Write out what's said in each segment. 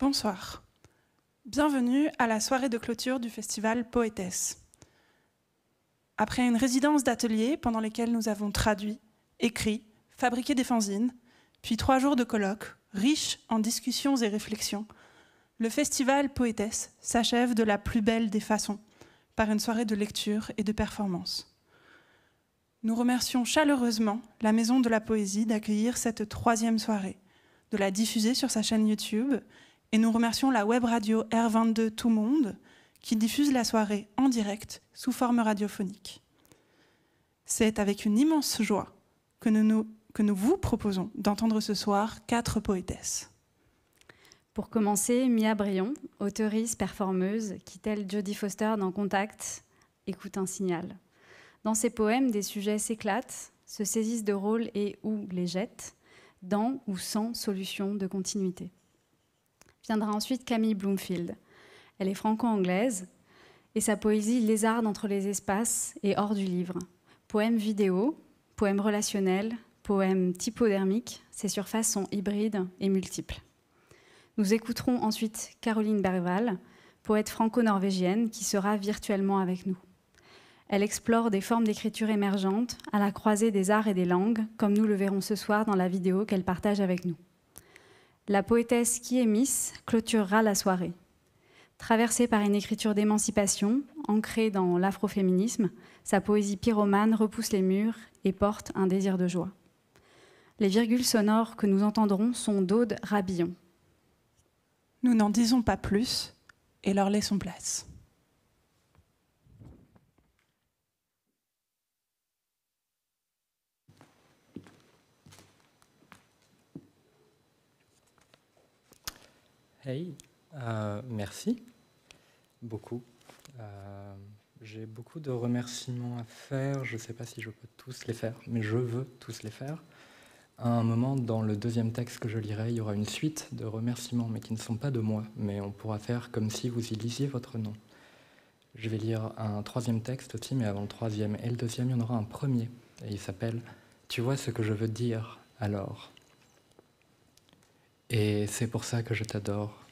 Bonsoir. Bienvenue à la soirée de clôture du festival Poétesse. Après une résidence d'ateliers pendant lesquels nous avons traduit, écrit, fabriqué des fanzines, puis 3 jours de colloques, riches en discussions et réflexions, le festival Poétesse s'achève de la plus belle des façons, par une soirée de lecture et de performance. Nous remercions chaleureusement la Maison de la Poésie d'accueillir cette 3e soirée, de la diffuser sur sa chaîne YouTube, et nous remercions la web radio R22 Tout Monde qui diffuse la soirée en direct sous forme radiophonique. C'est avec une immense joie que nous vous proposons d'entendre ce soir 4 poétesses. Pour commencer, Mia Brion, auteurice, performeuse, qui, telle Jodie Foster dans Contact, écoute un signal. Dans ses poèmes, des sujets s'éclatent, se saisissent de rôles et ou les jettent, dans ou sans solution de continuité. Viendra ensuite Camille Bloomfield. Elle est franco-anglaise et sa poésie lézarde entre les espaces et hors du livre. Poèmes vidéo, poèmes relationnels, poèmes typodermiques, ses surfaces sont hybrides et multiples. Nous écouterons ensuite Caroline Bergwall, poète franco-norvégienne qui sera virtuellement avec nous. Elle explore des formes d'écriture émergentes à la croisée des arts et des langues, comme nous le verrons ce soir dans la vidéo qu'elle partage avec nous. La poétesse qui est Miss clôturera la soirée. Traversée par une écriture d'émancipation, ancrée dans l'afroféminisme, sa poésie pyromane repousse les murs et porte un désir de joie. Les virgules sonores que nous entendrons sont d'Aude Rabillon. Nous n'en disons pas plus et leur laissons place. Hey, merci beaucoup. J'ai beaucoup de remerciements à faire. Je ne sais pas si je peux tous les faire, mais je veux tous les faire. À un moment, dans le 2e texte que je lirai, il y aura une suite de remerciements, mais qui ne sont pas de moi, mais on pourra faire comme si vous y lisiez votre nom. Je vais lire un 3e texte aussi, mais avant le 3e et le 2e, il y en aura un 1er, et il s'appelle « Tu vois ce que je veux dire, alors ?» Et c'est pour ça que je t'adore.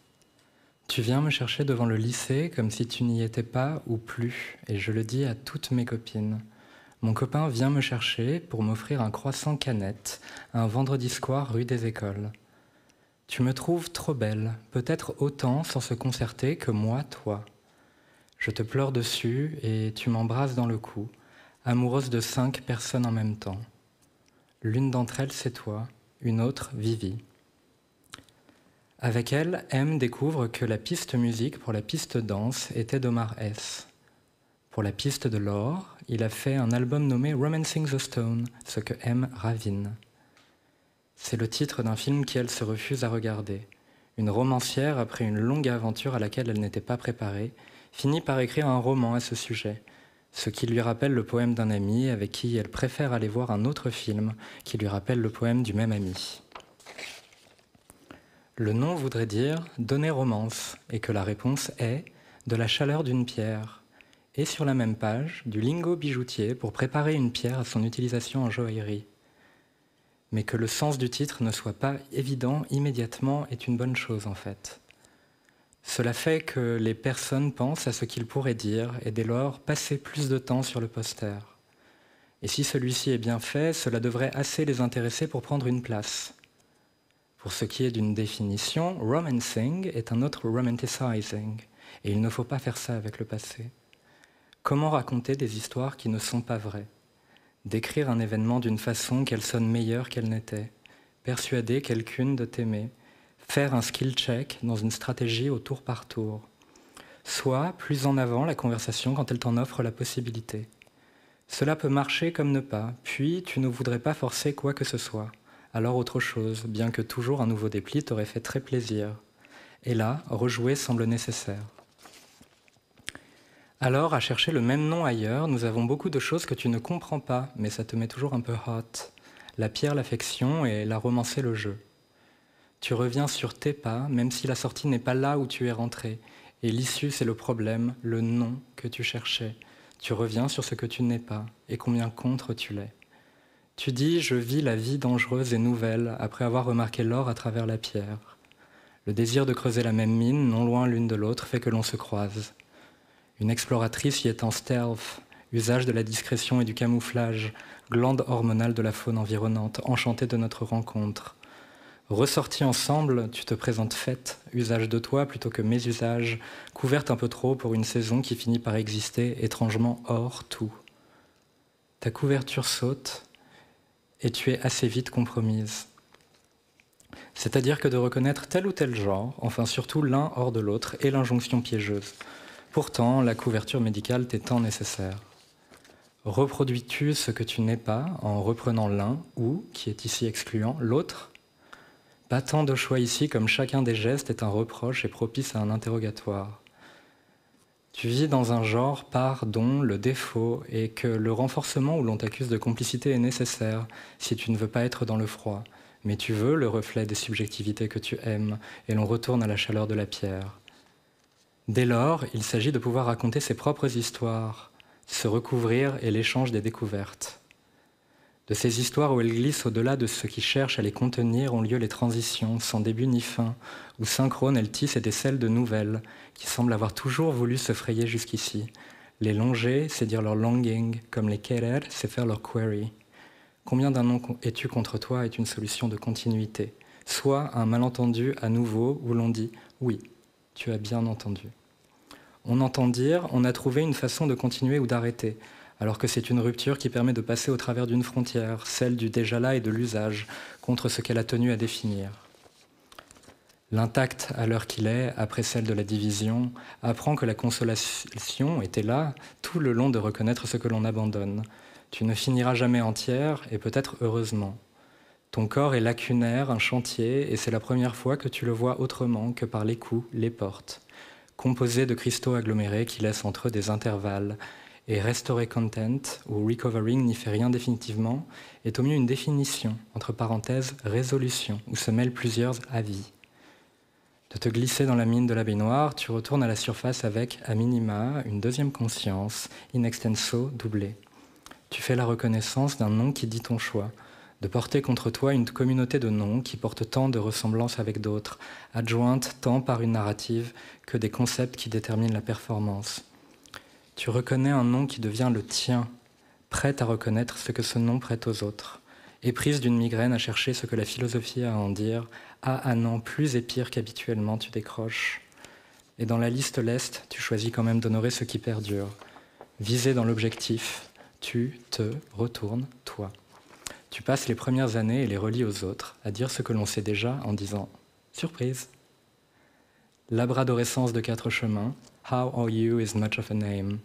Tu viens me chercher devant le lycée comme si tu n'y étais pas ou plus, et je le dis à toutes mes copines. Mon copain vient me chercher pour m'offrir un croissant canette, un vendredi soir rue des Écoles. Tu me trouves trop belle, peut-être autant sans se concerter que moi, toi. Je te pleure dessus et tu m'embrasses dans le cou, amoureuse de 5 personnes en même temps. L'une d'entre elles, c'est toi, une autre, Vivi. Avec elle, M découvre que la piste musique pour la piste danse était d'Omar S. Pour la piste de Laure, il a fait un album nommé Romancing the Stone, ce que M ravine. C'est le titre d'un film qu'elle se refuse à regarder. Une romancière, après une longue aventure à laquelle elle n'était pas préparée, finit par écrire un roman à ce sujet, ce qui lui rappelle le poème d'un ami avec qui elle préfère aller voir un autre film qui lui rappelle le poème du même ami. Le nom voudrait dire « donner romance » et que la réponse est « de la chaleur d'une pierre » et sur la même page, du lingot bijoutier pour préparer une pierre à son utilisation en joaillerie. Mais que le sens du titre ne soit pas évident immédiatement est une bonne chose en fait. Cela fait que les personnes pensent à ce qu'ils pourraient dire et dès lors passer plus de temps sur le poster. Et si celui-ci est bien fait, cela devrait assez les intéresser pour prendre une place. Pour ce qui est d'une définition, romancing est un autre romanticizing, et il ne faut pas faire ça avec le passé. Comment raconter des histoires qui ne sont pas vraies? Décrire un événement d'une façon qu'elle sonne meilleure qu'elle n'était, persuader quelqu'une de t'aimer, faire un skill check dans une stratégie au tour par tour. Soit plus en avant la conversation quand elle t'en offre la possibilité. Cela peut marcher comme ne pas, puis tu ne voudrais pas forcer quoi que ce soit. Alors autre chose, bien que toujours un nouveau dépli t'aurait fait très plaisir. Et là, rejouer semble nécessaire. Alors, à chercher le même nom ailleurs, nous avons beaucoup de choses que tu ne comprends pas, mais ça te met toujours un peu hot. La pierre, l'affection et la romancer le jeu. Tu reviens sur tes pas, même si la sortie n'est pas là où tu es rentré. Et l'issue, c'est le problème, le nom que tu cherchais. Tu reviens sur ce que tu n'es pas, et combien contre tu l'es. Tu dis « je vis la vie dangereuse et nouvelle » après avoir remarqué l'or à travers la pierre. Le désir de creuser la même mine, non loin l'une de l'autre, fait que l'on se croise. Une exploratrice y est en stealth, usage de la discrétion et du camouflage, glande hormonale de la faune environnante, enchantée de notre rencontre. Ressortis ensemble, tu te présentes faite, usage de toi plutôt que mes usages, couverte un peu trop pour une saison qui finit par exister étrangement hors tout. Ta couverture saute et tu es assez vite compromise. C'est-à-dire que de reconnaître tel ou tel genre, enfin surtout l'un hors de l'autre, est l'injonction piégeuse. Pourtant, la couverture médicale t'est tant nécessaire. Reproduis-tu ce que tu n'es pas en reprenant l'un ou, qui est ici excluant, l'autre ? Pas tant de choix ici comme chacun des gestes est un reproche et propice à un interrogatoire. Tu vis dans un genre par dont le défaut est que le renforcement où l'on t'accuse de complicité est nécessaire si tu ne veux pas être dans le froid, mais tu veux le reflet des subjectivités que tu aimes et l'on retourne à la chaleur de la pierre. Dès lors, il s'agit de pouvoir raconter ses propres histoires, se recouvrir et l'échange des découvertes. De ces histoires où elles glissent au-delà de ce qui cherche à les contenir ont lieu les transitions, sans début ni fin, où synchrones elles tissent et décèlent de nouvelles, qui semblent avoir toujours voulu se frayer jusqu'ici. Les longer, c'est dire leur longing, comme les querer, c'est faire leur query. Combien d'un nom es-tu contre toi est une solution de continuité, soit un malentendu à nouveau où l'on dit « oui, tu as bien entendu ». On entend dire « on a trouvé une façon de continuer ou d'arrêter », alors que c'est une rupture qui permet de passer au travers d'une frontière, celle du déjà là et de l'usage, contre ce qu'elle a tenu à définir. L'intact à l'heure qu'il est, après celle de la division, apprend que la consolation était là tout le long de reconnaître ce que l'on abandonne. Tu ne finiras jamais entière, et peut-être heureusement. Ton corps est lacunaire, un chantier, et c'est la première fois que tu le vois autrement que par les coups, les portes, composé de cristaux agglomérés qui laissent entre eux des intervalles, et Restorer Content, ou Recovering n'y fait rien définitivement, est au mieux une définition, entre parenthèses, résolution, où se mêlent plusieurs avis. De te glisser dans la mine de la baignoire, tu retournes à la surface avec, à minima, une deuxième conscience, in extenso, doublée. Tu fais la reconnaissance d'un nom qui dit ton choix, de porter contre toi une communauté de noms qui portent tant de ressemblances avec d'autres, adjointes tant par une narrative que des concepts qui déterminent la performance. Tu reconnais un nom qui devient le tien, prête à reconnaître ce que ce nom prête aux autres, éprise d'une migraine à chercher ce que la philosophie a à en dire, à non, plus et pire qu'habituellement tu décroches. Et dans la liste leste, tu choisis quand même d'honorer ce qui perdure. Visé dans l'objectif, tu te retournes, toi. Tu passes les premières années et les relis aux autres, à dire ce que l'on sait déjà en disant « surprise ». Labradorescence de 4 chemins, How are you is much of a name.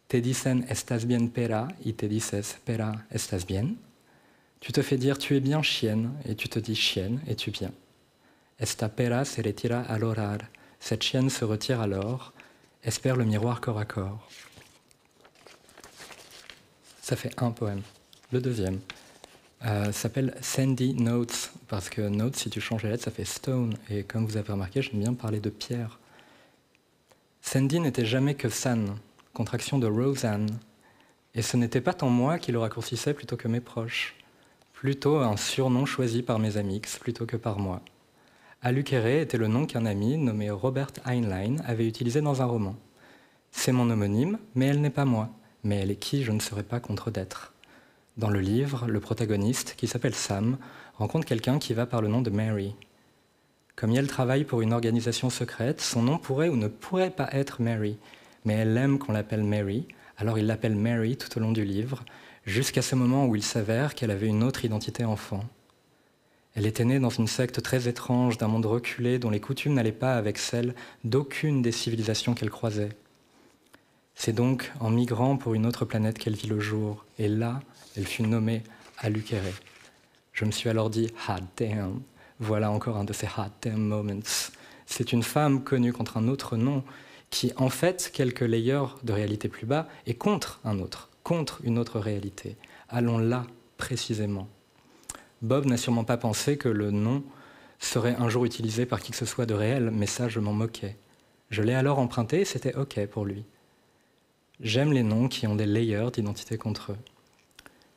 Te dicen estás bien pera y te dices pera estás bien. Tu te fais dire tu es bien chienne et tu te dis chienne es-tu bien. Esta pera se retira al orar. Cette chienne se retire alors. Espère le miroir corps à corps. Ça fait un poème. Le deuxième s'appelle Sandy Notes, parce que Notes, si tu changes les lettres, ça fait Stone. Et comme vous avez remarqué, j'aime bien parler de pierre. Sandy n'était jamais que San, contraction de Roseanne. Et ce n'était pas tant moi qui le raccourcissais plutôt que mes proches. Plutôt un surnom choisi par mes amis plutôt que par moi. Alukere était le nom qu'un ami nommé Robert Heinlein avait utilisé dans un roman. C'est mon homonyme, mais elle n'est pas moi. Mais elle est qui, je ne saurais pas contre d'être. Dans le livre, le protagoniste, qui s'appelle Sam, rencontre quelqu'un qui va par le nom de Mary. Comme elle travaille pour une organisation secrète, son nom pourrait ou ne pourrait pas être Mary, mais elle aime qu'on l'appelle Mary, alors il l'appelle Mary tout au long du livre, jusqu'à ce moment où il s'avère qu'elle avait une autre identité enfant. Elle était née dans une secte très étrange, d'un monde reculé, dont les coutumes n'allaient pas avec celles d'aucune des civilisations qu'elle croisait. C'est donc en migrant pour une autre planète qu'elle vit le jour, et là, elle fut nommée Alukere. Je me suis alors dit « hot damn ». Voilà encore un de ces hot damn moments. C'est une femme connue contre un autre nom qui, en fait, quelques layers de réalité plus bas, est contre un autre, contre une autre réalité. Allons là, précisément. Bob n'a sûrement pas pensé que le nom serait un jour utilisé par qui que ce soit de réel, mais ça, je m'en moquais. Je l'ai alors emprunté et c'était OK pour lui. J'aime les noms qui ont des layers d'identité contre eux.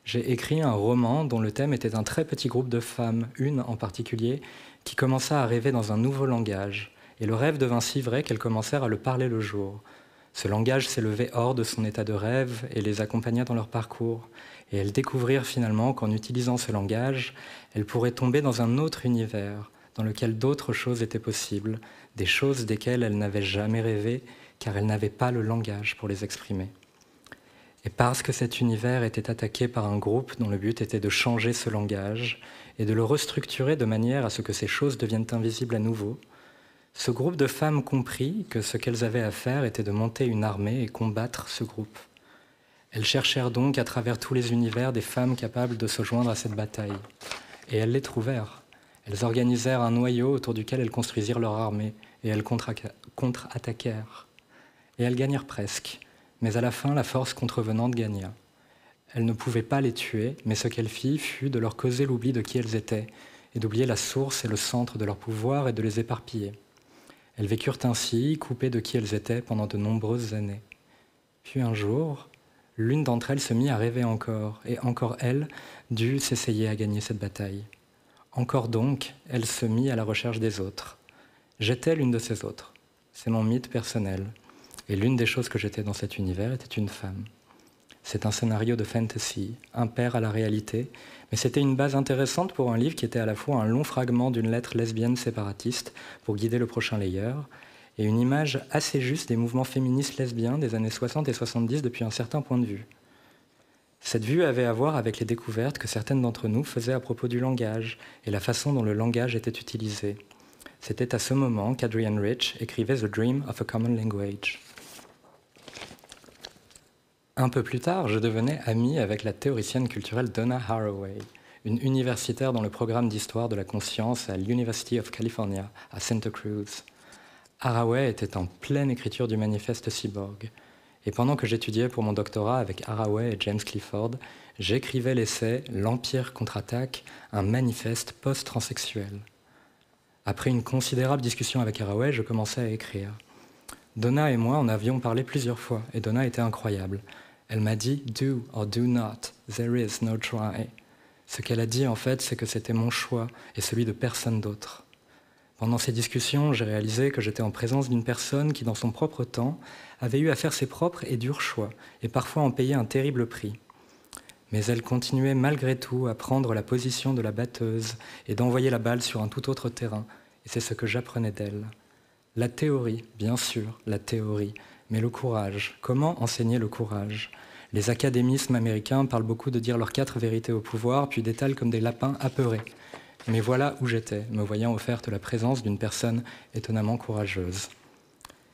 J'ai écrit un roman dont le thème était un très petit groupe de femmes, une en particulier, qui commença à rêver dans un nouveau langage, et le rêve devint si vrai qu'elles commencèrent à le parler le jour. Ce langage s'élevait hors de son état de rêve et les accompagna dans leur parcours, et elles découvrirent finalement qu'en utilisant ce langage, elles pourraient tomber dans un autre univers, dans lequel d'autres choses étaient possibles, des choses desquelles elles n'avaient jamais rêvé, car elles n'avaient pas le langage pour les exprimer. Et parce que cet univers était attaqué par un groupe dont le but était de changer ce langage et de le restructurer de manière à ce que ces choses deviennent invisibles à nouveau, ce groupe de femmes comprit que ce qu'elles avaient à faire était de monter une armée et combattre ce groupe. Elles cherchèrent donc à travers tous les univers des femmes capables de se joindre à cette bataille. Et elles les trouvèrent. Elles organisèrent un noyau autour duquel elles construisirent leur armée et elles contre-attaquèrent. Et elles gagnèrent presque. Mais à la fin, la force contrevenante gagna. Elle ne pouvait pas les tuer, mais ce qu'elle fit fut de leur causer l'oubli de qui elles étaient, et d'oublier la source et le centre de leur pouvoir et de les éparpiller. Elles vécurent ainsi, coupées de qui elles étaient pendant de nombreuses années. Puis un jour, l'une d'entre elles se mit à rêver encore, et encore elle dut s'essayer à gagner cette bataille. Encore donc, elle se mit à la recherche des autres. J'étais l'une de ces autres. C'est mon mythe personnel. Et l'une des choses que j'étais dans cet univers était une femme. C'est un scénario de fantasy, impair à la réalité, mais c'était une base intéressante pour un livre qui était à la fois un long fragment d'une lettre lesbienne séparatiste pour guider le prochain layeur, et une image assez juste des mouvements féministes lesbiens des années 60 et 70 depuis un certain point de vue. Cette vue avait à voir avec les découvertes que certaines d'entre nous faisaient à propos du langage et la façon dont le langage était utilisé. C'était à ce moment qu'Adrienne Rich écrivait The Dream of a Common Language. Un peu plus tard, je devenais ami avec la théoricienne culturelle Donna Haraway, une universitaire dans le programme d'histoire de la conscience à l'University of California, à Santa Cruz. Haraway était en pleine écriture du manifeste cyborg. Et pendant que j'étudiais pour mon doctorat avec Haraway et James Clifford, j'écrivais l'essai « L'Empire contre-attaque, un manifeste post-transsexuel ». Après une considérable discussion avec Haraway, je commençais à écrire. Donna et moi en avions parlé plusieurs fois, et Donna était incroyable. Elle m'a dit « Do or do not, there is no try ». Ce qu'elle a dit en fait, c'est que c'était mon choix et celui de personne d'autre. Pendant ces discussions, j'ai réalisé que j'étais en présence d'une personne qui, dans son propre temps, avait eu à faire ses propres et durs choix, et parfois en payer un terrible prix. Mais elle continuait malgré tout à prendre la position de la batteuse et d'envoyer la balle sur un tout autre terrain, et c'est ce que j'apprenais d'elle. La théorie, bien sûr, la théorie, mais le courage. Comment enseigner le courage ? Les académismes américains parlent beaucoup de dire leurs 4 vérités au pouvoir, puis d'étalent comme des lapins apeurés. Mais voilà où j'étais, me voyant offerte la présence d'une personne étonnamment courageuse.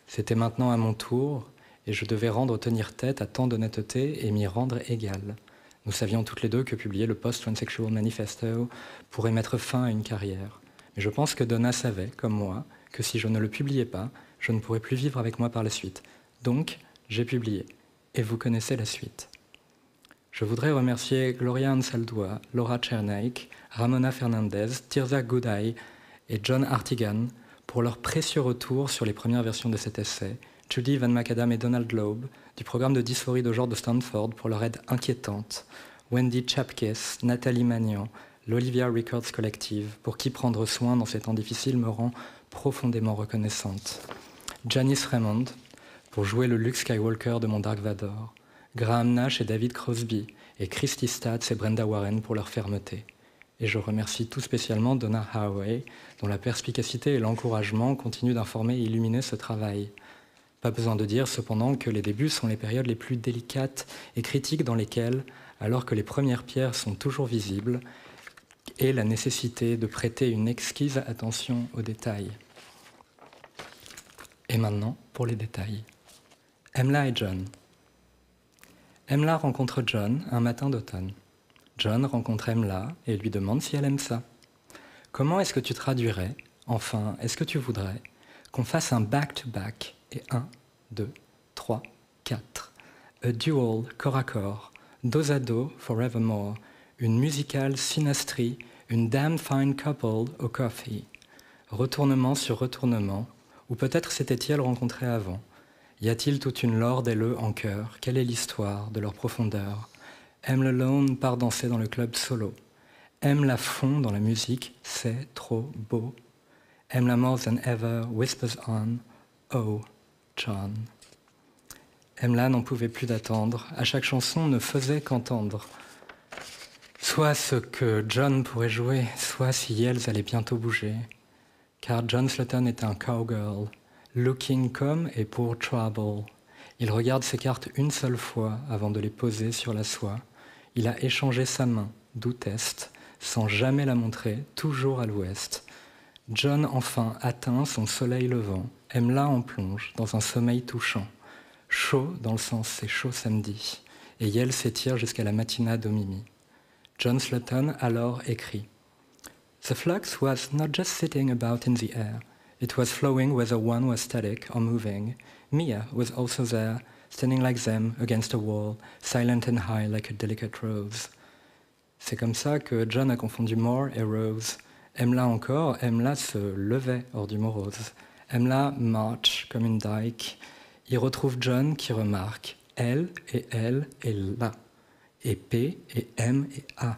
C'était maintenant à mon tour, et je devais tenir tête à tant d'honnêteté et m'y rendre égal. Nous savions toutes les deux que publier le Post-Transsexual Manifesto pourrait mettre fin à une carrière. Mais je pense que Donna savait, comme moi, que si je ne le publiais pas, je ne pourrais plus vivre avec moi par la suite. Donc, j'ai publié. Et vous connaissez la suite. Je voudrais remercier Gloria Anzaldúa, Laura Czernaik, Ramona Fernandez, Tirza Goudaï et John Artigan pour leur précieux retour sur les premières versions de cet essai, Judy Van Macadam et Donald Loeb du programme de dysphorie de genre de Stanford pour leur aide inquiétante, Wendy Chapkis, Nathalie Magnan, l'Olivia Records Collective, pour qui prendre soin dans ces temps difficiles me rend profondément reconnaissante, Janice Raymond, pour jouer le Luke Skywalker de mon Dark Vador, Graham Nash et David Crosby, et Christy Statz et Brenda Warren pour leur fermeté. Et je remercie tout spécialement Donna Haraway, dont la perspicacité et l'encouragement continuent d'informer et illuminer ce travail. Pas besoin de dire cependant que les débuts sont les périodes les plus délicates et critiques dans lesquelles, alors que les premières pierres sont toujours visibles, est la nécessité de prêter une exquise attention aux détails. Et maintenant, pour les détails. Emla et John. Emla rencontre John un matin d'automne. John rencontre Emla et lui demande si elle aime ça. Comment est-ce que tu traduirais, enfin, est-ce que tu voudrais, qu'on fasse un back-to-back et 1, 2, 3, 4. A duel corps à corps, dos à dos forevermore, une musicale synastrie, une damn fine couple au coffee. Retournement sur retournement, ou peut-être s'étaient-ils rencontrés avant. Y a-t-il toute une lore d'elle en chœur? Quelle est l'histoire de leur profondeur? Emla Lone part danser dans le club solo. Aime-la fond dans la musique, c'est trop beau. Aime-la more than ever, whispers on, oh, John. Aime-la n'en pouvait plus d'attendre, à chaque chanson ne faisait qu'entendre. Soit ce que John pourrait jouer, soit si Yells allait bientôt bouger. Car John Slutton est un cowgirl, looking comme et pour trouble. Il regarde ses cartes une seule fois avant de les poser sur la soie. Il a échangé sa main, d'où est, sans jamais la montrer, toujours à l'ouest. John enfin atteint son soleil levant, aime-la en plonge dans un sommeil touchant. Chaud dans le sens c'est chaud samedi, et Yells s'étire jusqu'à la matinade au mimi. John Slutton alors écrit « The flux was not just sitting about in the air, it was flowing whether one was static or moving. Mia was also there, standing like them against a wall, silent and high like a delicate rose. » C'est comme ça que John a confondu Moore et Rose. Aime-la encore, aime-la se levait hors du morose. Aime-la marche comme une dyke. Il retrouve John qui remarque elle et là. Et P et M et A.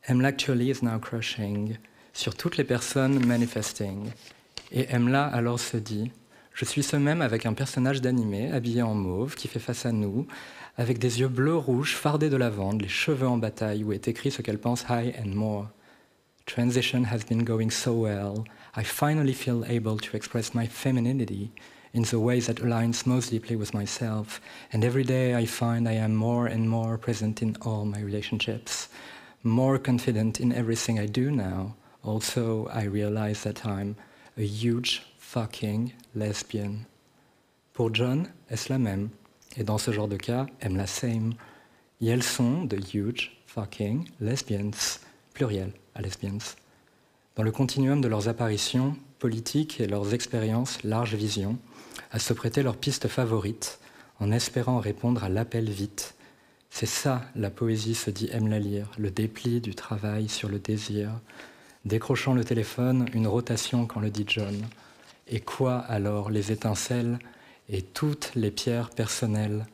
Aime-la actually is now crushing. Sur toutes les personnes manifesting. Et Aime-la alors se dit je suis ce même avec un personnage d'animé habillé en mauve qui fait face à nous, avec des yeux bleus rouges fardés de lavande, les cheveux en bataille où est écrit ce qu'elle pense high and more. Transition has been going so well. I finally feel able to express my femininity in the way that aligns most deeply with myself. And every day I find I am more and more present in all my relationships, more confident in everything I do now. Also, I realize that I'm a huge fucking lesbian. Pour John, est-ce la même? Et dans ce genre de cas, aime la same. Et elles sont de huge fucking lesbians, pluriel à lesbians. Dans le continuum de leurs apparitions politiques et leurs expériences large vision, à se prêter leurs pistes favorites, en espérant répondre à l'appel vite. C'est ça, la poésie, se dit aime la lire, le dépli du travail sur le désir. Décrochant le téléphone, une rotation quand le dit John. Et quoi alors les étincelles et toutes les pierres personnelles?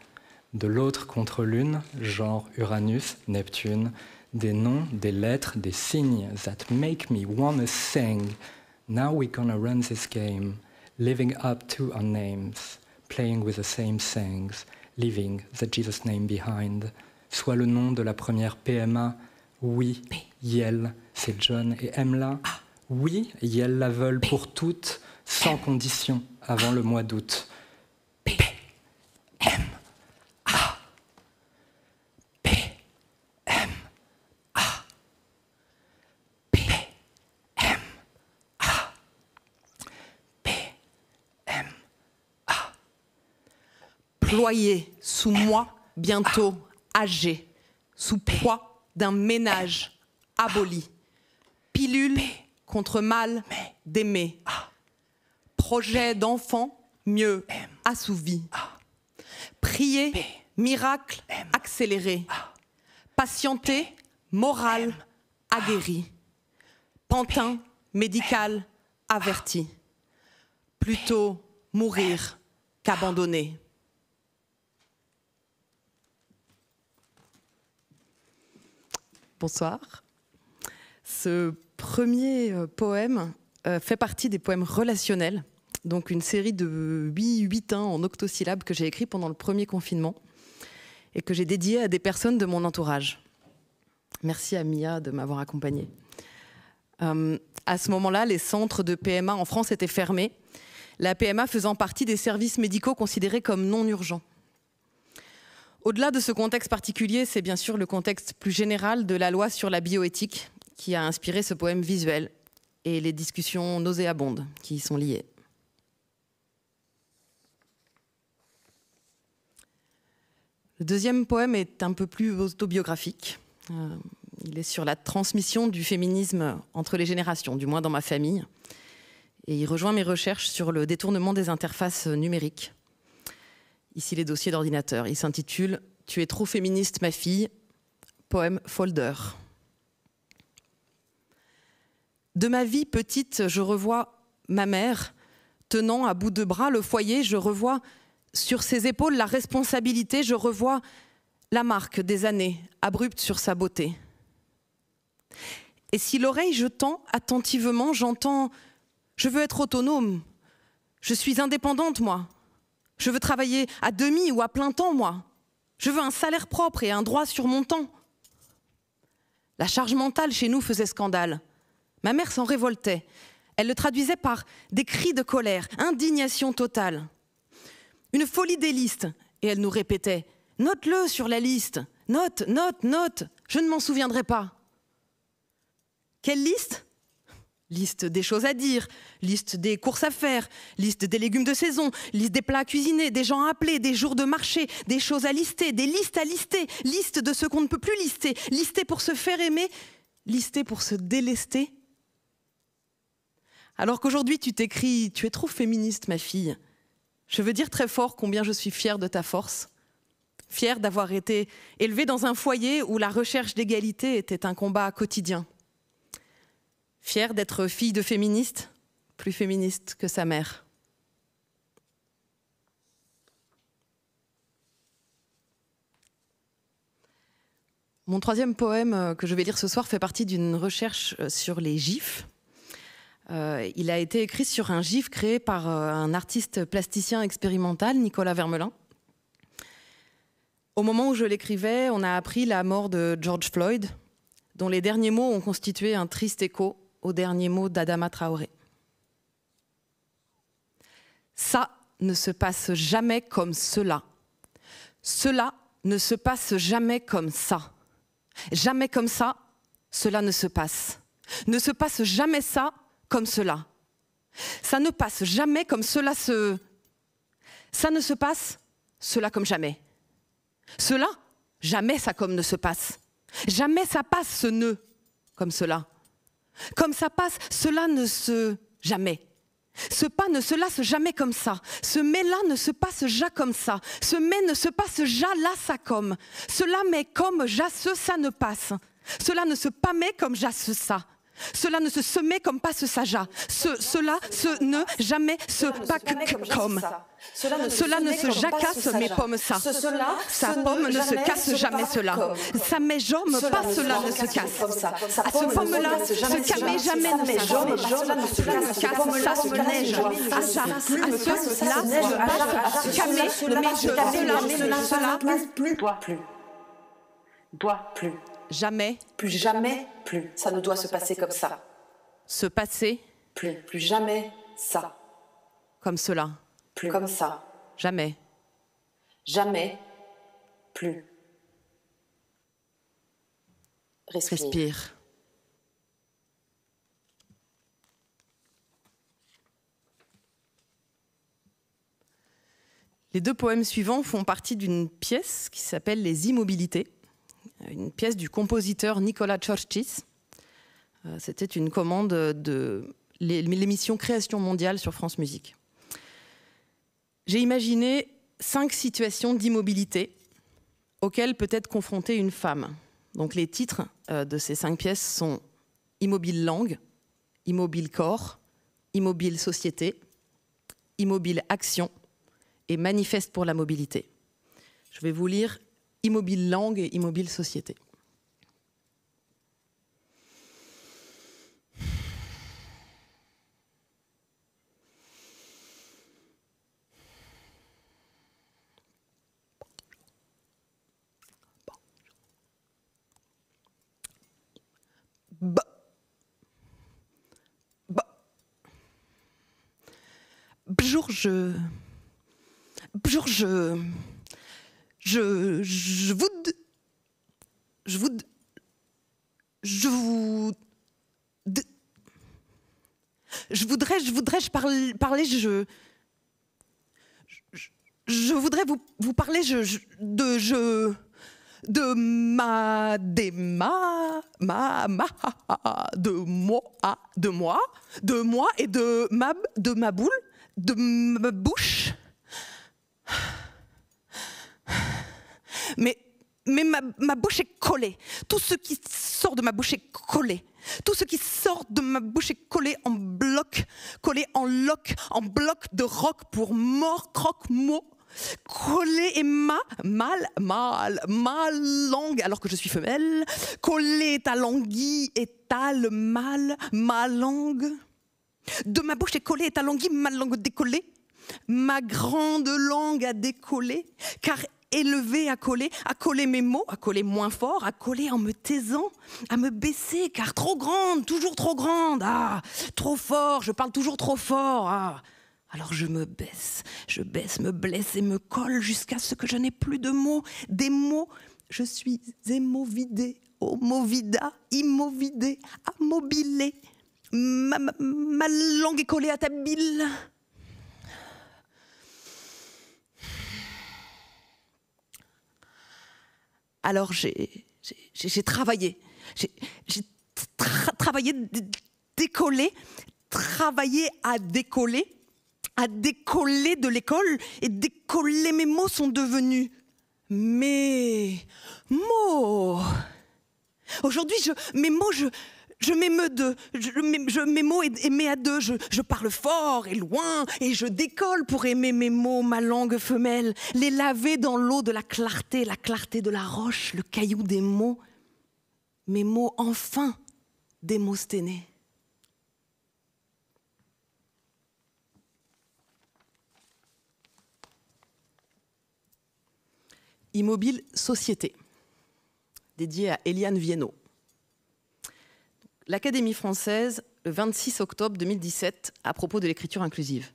De l'autre contre l'une, genre Uranus, Neptune, des noms, des lettres, des signes that make me wanna sing. Now we're gonna run this game, living up to our names, playing with the same things, leaving the Jesus name behind. Soit le nom de la première PMA, oui, Yel, c'est John et Aime-la. Oui, Yel la veulent pour toutes, sans condition, avant le mois d'août. P-M-A. P-M-A. P-M-A. P-M-A. Ployé sous moi, bientôt âgé, sous poids d'un ménage aboli. Pilule contre mal d'aimer. Projet d'enfant mieux assouvi. Prier, miracle accéléré. Patienter, morale aguerrie. Pantin médical averti. Plutôt mourir qu'abandonner. Bonsoir. Ce premier poème fait partie des poèmes relationnels, donc une série de 8 en octosyllabes que j'ai écrit pendant le premier confinement et que j'ai dédié à des personnes de mon entourage. Merci à Mia de m'avoir accompagnée. À ce moment-là, les centres de PMA en France étaient fermés, la PMA faisant partie des services médicaux considérés comme non urgents. Au-delà de ce contexte particulier, c'est bien sûr le contexte plus général de la loi sur la bioéthique qui a inspiré ce poème visuel et les discussions nauséabondes qui y sont liées. Le deuxième poème est un peu plus autobiographique. Il est sur la transmission du féminisme entre les générations, du moins dans ma famille. Et il rejoint mes recherches sur le détournement des interfaces numériques. Ici, les dossiers d'ordinateur. Il s'intitule « Tu es trop féministe, ma fille », poème folder. De ma vie petite, je revois ma mère tenant à bout de bras le foyer. Je revois sur ses épaules la responsabilité. Je revois la marque des années abruptes sur sa beauté. Et si l'oreille je tends attentivement, j'entends « Je veux être autonome, je suis indépendante moi, je veux travailler à demi ou à plein temps moi, je veux un salaire propre et un droit sur mon temps ». La charge mentale chez nous faisait scandale. Ma mère s'en révoltait. Elle le traduisait par des cris de colère, indignation totale. Une folie des listes. Et elle nous répétait « Note-le sur la liste. Note, note, note. Je ne m'en souviendrai pas. » Quelle liste ? Liste des choses à dire, liste des courses à faire, liste des légumes de saison, liste des plats à cuisiner, des gens à appeler, des jours de marché, des choses à lister, des listes à lister, liste de ce qu'on ne peut plus lister, lister pour se faire aimer, lister pour se délester. Alors qu'aujourd'hui tu t'écris « Tu es trop féministe, ma fille », je veux dire très fort combien je suis fière de ta force, fière d'avoir été élevée dans un foyer où la recherche d'égalité était un combat quotidien. Fière d'être fille de féministe, plus féministe que sa mère. Mon troisième poème que je vais lire ce soir fait partie d'une recherche sur les gifs. Il a été écrit sur un gif créé par un artiste plasticien expérimental, Nicolas Vermelin. Au moment où je l'écrivais, on a appris la mort de George Floyd, dont les derniers mots ont constitué un triste écho aux derniers mots d'Adama Traoré. Ça ne se passe jamais comme cela. Cela ne se passe jamais comme ça. Jamais comme ça, cela ne se passe. Ne se passe jamais ça comme cela. Ça ne passe jamais comme cela se... Ça ne se passe, cela comme jamais. Cela, jamais ça comme ne se passe. Jamais ça passe ce ne comme cela. Comme ça passe, cela ne se... jamais. Ce pas ne se lasse jamais comme ça. Ce mais-là ne se passe ja comme ça. Ce mais ne se passe ja là ça comme. Cela mais comme ja ce ça ne passe. Cela ne se pas mais comme ja ce ça. Cela ne se semait comme passe ça ja. Cela, ce ne, jamais, ce pas que comme. Cela ne se jacasse mais pomme ça. Sa pomme ne se casse jamais cela. Ça mais jomme pas cela ne se casse. À ce pomme-là, se camé jamais ne se jomme. Cela ne se casse, ça se neige. À ça, à cela, camé, mais cela, doit plus. Jamais. Plus jamais, plus. Ça ne doit se passer comme ça. Se passer. Plus jamais ça. Comme cela. Plus comme ça. Jamais. Jamais, plus. Respire. Les deux poèmes suivants font partie d'une pièce qui s'appelle Les Immobilités, une pièce du compositeur Nicolas Chorchis. C'était une commande de l'émission Création mondiale sur France Musique. J'ai imaginé 5 situations d'immobilité auxquelles peut être confrontée une femme. Donc les titres de ces 5 pièces sont Immobile langue, Immobile corps, Immobile société, Immobile action et Manifeste pour la mobilité. Je vais vous lire Immobile langue et Immobile société. Je voudrais vous parler de moi et de ma boule, de ma bouche. Mais ma bouche est collée. Tout ce qui sort de ma bouche est collé. Tout ce qui sort de ma bouche est collé en bloc, collé en loc, en bloc de roc pour mort, croque, mot. Coller est ma langue, alors que je suis femelle. Coller ta languille est ta le mal, ma langue. De ma bouche est collée et ta languille, ma langue décollée. Ma grande langue a décollé, car élevée à coller mes mots, à coller moins fort, à coller en me taisant, à me baisser, car trop grande, toujours trop grande, ah, trop fort, je parle toujours trop fort, ah. Alors je baisse, me blesse et me colle jusqu'à ce que je n'ai plus de mots, des mots, je suis émovidée, homovida, immovidée, ammobilée, ma langue est collée à ta bile. Alors j'ai travaillé, travaillé, décollé, travaillé à décoller de l'école, et décoller mes mots sont devenus mes mots. Aujourd'hui, mes mots, je m'émeus d'eux, mes mots aimés à deux, je parle fort et loin, et je décolle pour aimer mes mots, ma langue femelle, les laver dans l'eau de la clarté de la roche, le caillou des mots, mes mots enfin démosténés. Immobile Société, dédié à Eliane Viennot. L'Académie française, le 26 octobre 2017, à propos de l'écriture inclusive.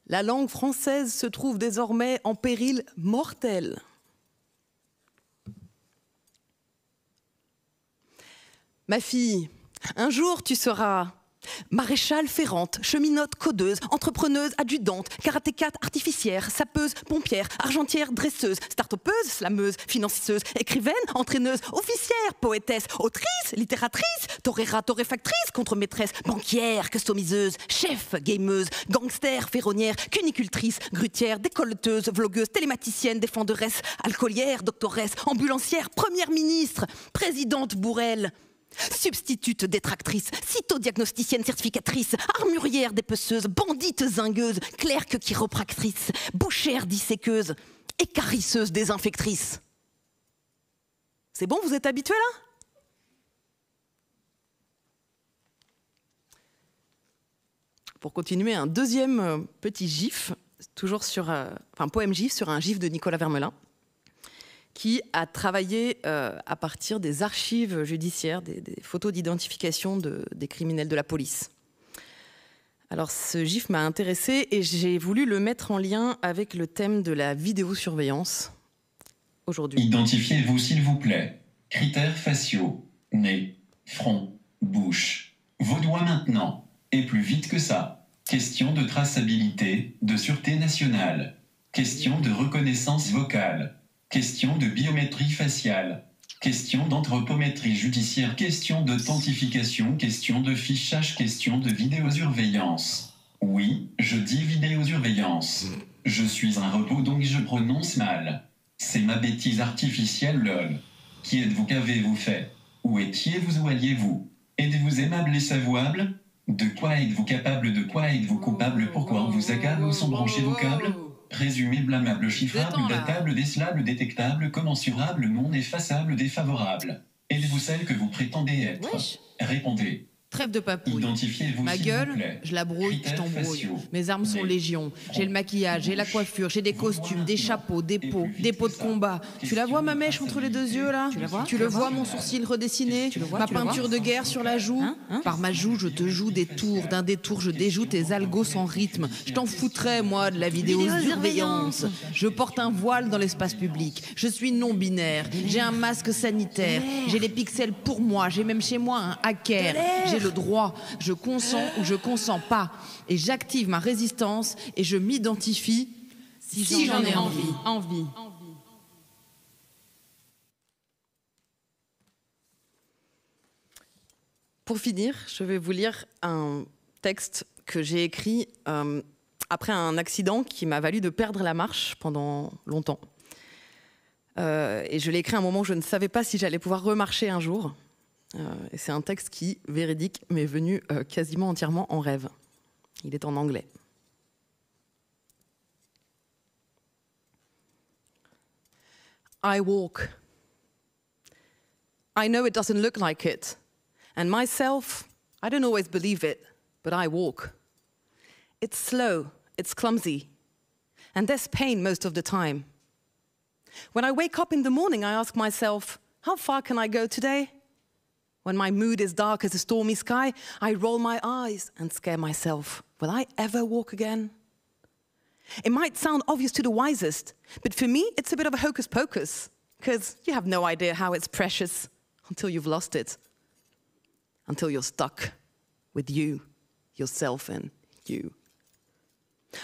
La langue française se trouve désormais en péril mortel. Ma fille, un jour tu seras maréchale ferrante, cheminote codeuse, entrepreneuse adjudante, karatékate artificière, sapeuse, pompière, argentière dresseuse, start-upeuse, slameuse, financeuse, écrivaine, entraîneuse, officière, poétesse, autrice, littératrice, torera, torréfactrice, contre-maîtresse, banquière, customiseuse, chef, gameuse, gangster, ferronnière, cunicultrice, grutière, décolleteuse, vlogueuse, télématicienne, défenderesse, alcoolière, doctoresse, ambulancière, première ministre, présidente bourrelle, substitute détractrice, cytodiagnosticienne certificatrice, armurière dépeceuse, bandite zingueuse, clerque chiropractrice, bouchère disséqueuse, écarisseuse désinfectrice. C'est bon, vous êtes habitués là ? Pour continuer, un deuxième petit gif, toujours sur, poème gif sur un gif de Nicolas Vermelin, qui a travaillé à partir des archives judiciaires, des photos d'identification des criminels de la police. Alors ce gif m'a intéressée et j'ai voulu le mettre en lien avec le thème de la vidéosurveillance aujourd'hui. Identifiez-vous s'il vous plaît. Critères faciaux, nez, front, bouche. Vos doigts maintenant, et plus vite que ça. Question de traçabilité, de sûreté nationale. Question de reconnaissance vocale. Question de biométrie faciale, question d'anthropométrie judiciaire, question d'authentification, question de fichage, question de vidéosurveillance. Oui, je dis vidéosurveillance. Je suis un robot donc je prononce mal. C'est ma bêtise artificielle lol. Qui êtes-vous, qu'avez-vous fait? Où étiez-vous, où alliez-vous? Êtes-vous aimable et savouable? De quoi êtes-vous capable, de quoi êtes-vous coupable? Pourquoi on vous accable, où sont branchés vos câbles? Présumé blâmable, chiffrable, datable, décelable, détectable, commensurable, non effaçable, défavorable. Êtes-vous celle que vous prétendez être? Wesh. Répondez. Trêve de papouille. Identifiez-vous Ma s'il gueule, vous plaît. je la brouille, je Critères t'embrouille. faciaux. Mes armes sont Nez, légion. J'ai le maquillage, j'ai la coiffure, j'ai des costumes, des chapeaux, des pots de combat. Tu la vois ma mèche entre les deux yeux là? Tu le vois mon sourcil redessiné? Ma peinture de guerre sur la joue? Par ma joue, je te joue des tours. D'un détour, je déjoue tes algos sans rythme. Je t'en foutrais, moi, de la vidéosurveillance. Je porte un voile dans l'espace public. Je suis non-binaire. J'ai un masque sanitaire. J'ai les pixels pour moi. J'ai même chez moi un hacker. J'ai le droit. Je consens ou je consens pas. Et j'active ma résistance et je m'identifie si j'en ai envie. Pour finir, je vais vous lire un texte que j'ai écrit après un accident qui m'a valu de perdre la marche pendant longtemps. Et je l'ai écrit à un moment où je ne savais pas si j'allais pouvoir remarcher un jour. Et c'est un texte qui, véridique, m'est venu quasiment entièrement en rêve. Il est en anglais. I walk. I know it doesn't look like it. And myself, I don't always believe it, but I walk. It's slow, it's clumsy, and there's pain most of the time. When I wake up in the morning, I ask myself, how far can I go today? When my mood is dark as a stormy sky, I roll my eyes and scare myself. Will I ever walk again? It might sound obvious to the wisest, but for me, it's a bit of a hocus pocus, because you have no idea how it's precious until you've lost it, until you're stuck with you, yourself, and you.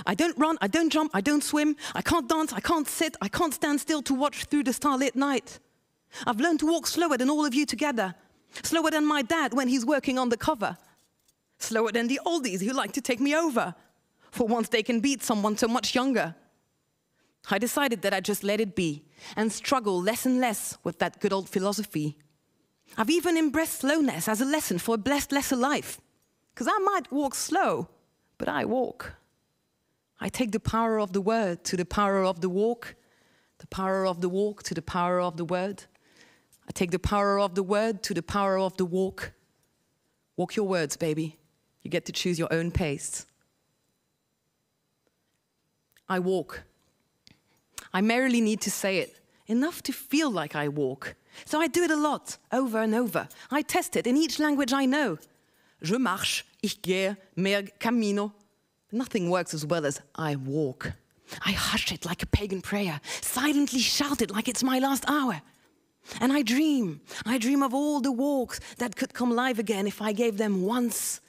I don't run, I don't jump, I don't swim, I can't dance, I can't sit, I can't stand still to watch through the starlit night. I've learned to walk slower than all of you together, slower than my dad when he's working on the cover, slower than the oldies who like to take me over, for once they can beat someone so much younger. I decided that I'd just let it be and struggle less and less with that good old philosophy. I've even embraced slowness as a lesson for a blessed lesser life, because I might walk slow, but I walk. I take the power of the word to the power of the walk, the power of the walk to the power of the word. I take the power of the word to the power of the walk. Walk your words, baby. You get to choose your own pace. I walk. I merely need to say it, enough to feel like I walk. So I do it a lot, over and over. I test it in each language I know. Je marche, ich gehe, mer camino. Nothing works as well as I walk. I hush it like a pagan prayer, silently shout it like it's my last hour. And I dream of all the walks that could come live again if I gave them once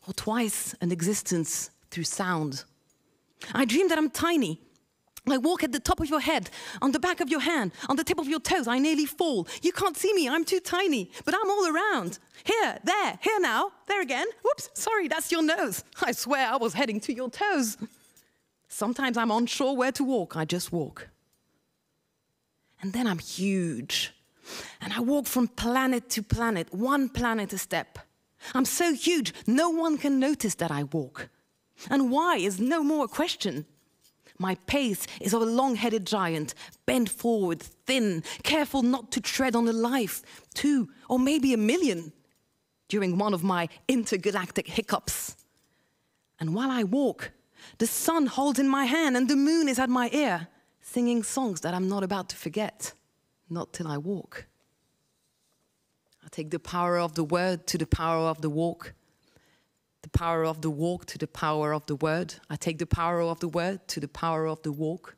or twice an existence through sound. I dream that I'm tiny. I walk at the top of your head, on the back of your hand, on the tip of your toes. I nearly fall. You can't see me, I'm too tiny, but I'm all around. Here, there, here now, there again. Whoops, sorry, that's your nose. I swear I was heading to your toes. Sometimes I'm unsure where to walk, I just walk. And then I'm huge. And I walk from planet to planet, one planet a step. I'm so huge, no one can notice that I walk. And why is no more a question. My pace is of a long-headed giant, bent forward, thin, careful not to tread on a life, 2 or maybe 1,000,000, during one of my intergalactic hiccups. And while I walk, the sun holds in my hand and the moon is at my ear, singing songs that I'm not about to forget, not till I walk. I take the power of the word to the power of the walk, the power of the walk to the power of the word. I take the power of the word to the power of the walk.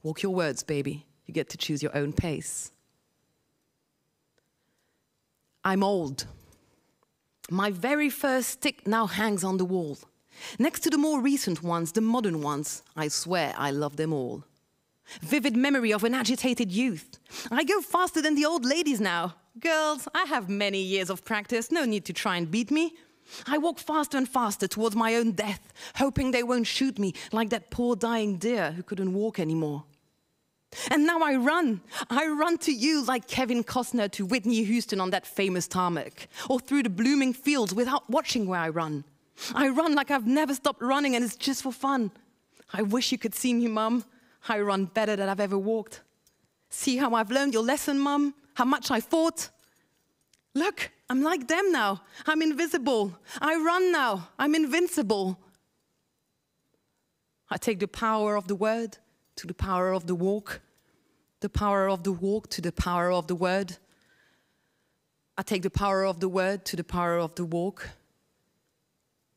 Walk your words, baby. You get to choose your own pace. I'm old. My very first stick now hangs on the wall. Next to the more recent ones, the modern ones, I swear I love them all. Vivid memory of an agitated youth. I go faster than the old ladies now. Girls, I have many years of practice, no need to try and beat me. I walk faster and faster towards my own death, hoping they won't shoot me like that poor dying deer who couldn't walk anymore. And now I run to you like Kevin Costner to Whitney Houston on that famous tarmac, or through the blooming fields without watching where I run. I run like I've never stopped running and it's just for fun. I wish you could see me, Mum. I run better than I've ever walked. See how I've learned your lesson, Mum? How much I fought? Look, I'm like them now. I'm invisible. I run now. I'm invincible. I take the power of the word to the power of the walk, the power of the walk to the power of the word. I take the power of the word to the power of the walk.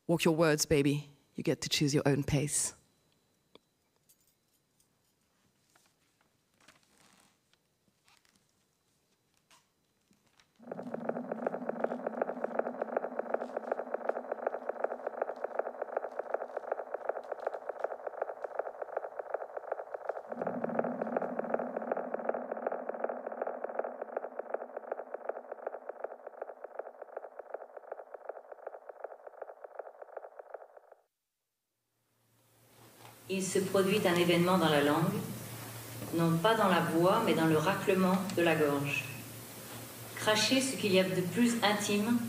Walk your words, baby. You get to choose your own pace. Il se produit un événement dans la langue, non pas dans la voix, mais dans le raclement de la gorge. Cracher ce qu'il y a de plus intime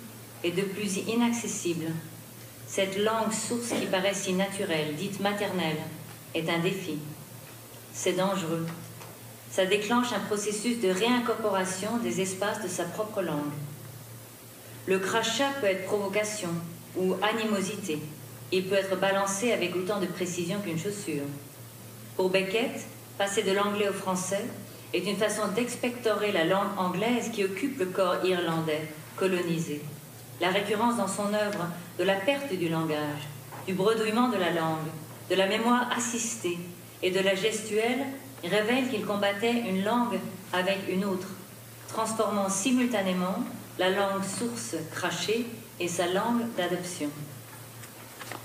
et de plus inaccessible. Cette langue source qui paraît si naturelle, dite maternelle, est un défi. C'est dangereux. Ça déclenche un processus de réincorporation des espaces de sa propre langue. Le crachat peut être provocation ou animosité. Il peut être balancé avec autant de précision qu'une chaussure. Pour Beckett, passer de l'anglais au français est une façon d'expectorer la langue anglaise qui occupe le corps irlandais, colonisé. La récurrence dans son œuvre de la perte du langage, du bredouillement de la langue, de la mémoire assistée et de la gestuelle révèle qu'il combattait une langue avec une autre, transformant simultanément la langue source crachée et sa langue d'adoption.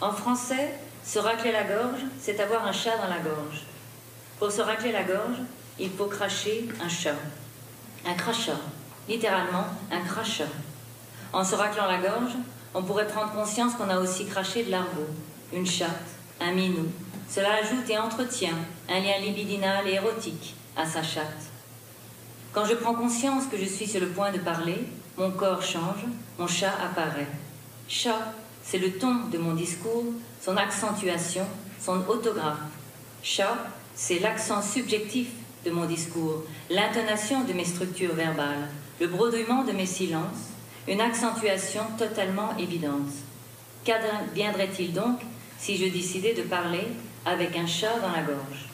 En français, se racler la gorge, c'est avoir un chat dans la gorge. Pour se racler la gorge, il faut cracher un chat. Un crachat, littéralement un crachat. En se raclant la gorge, on pourrait prendre conscience qu'on a aussi craché de l'argot, une chatte, un minou. Cela ajoute et entretient un lien libidinal et érotique à sa chatte. Quand je prends conscience que je suis sur le point de parler, mon corps change, mon chat apparaît. Chat, c'est le ton de mon discours, son accentuation, son autographe. Chat, c'est l'accent subjectif de mon discours, l'intonation de mes structures verbales, le bredouillement de mes silences, une accentuation totalement évidente. Qu'adviendrait-il donc si je décidais de parler avec un chat dans la gorge?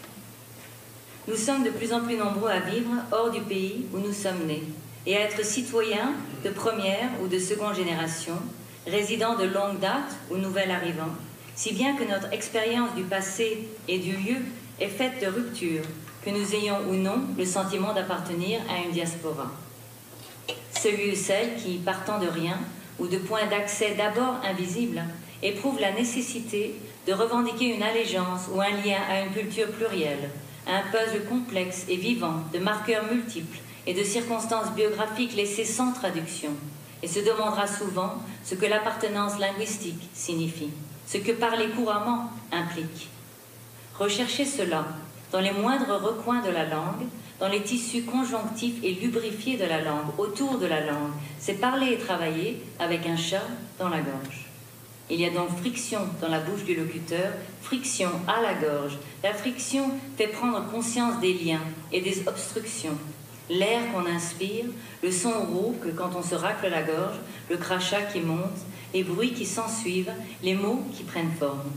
Nous sommes de plus en plus nombreux à vivre hors du pays où nous sommes nés et à être citoyens de première ou de seconde génération, résidents de longue date ou nouvel arrivants, si bien que notre expérience du passé et du lieu est faite de ruptures, que nous ayons ou non le sentiment d'appartenir à une diaspora. Celui ou celle qui, partant de rien ou de points d'accès d'abord invisibles, éprouve la nécessité de revendiquer une allégeance ou un lien à une culture plurielle, à un puzzle complexe et vivant de marqueurs multiples et de circonstances biographiques laissées sans traduction, et se demandera souvent ce que l'appartenance linguistique signifie, ce que parler couramment implique. Rechercher cela dans les moindres recoins de la langue, dans les tissus conjonctifs et lubrifiés de la langue, autour de la langue, c'est parler et travailler avec un chat dans la gorge. Il y a donc friction dans la bouche du locuteur, friction à la gorge. La friction fait prendre conscience des liens et des obstructions. L'air qu'on inspire, le son rauque quand on se racle la gorge, le crachat qui monte, les bruits qui s'ensuivent, les mots qui prennent forme.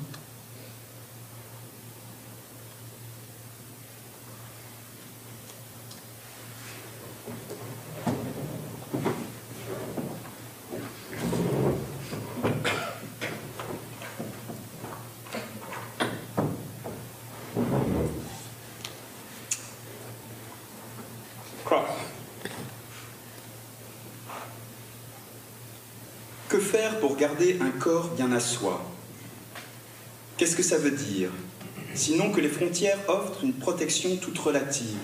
Que faire pour garder un corps bien à soi? Qu'est-ce que ça veut dire? Sinon que les frontières offrent une protection toute relative.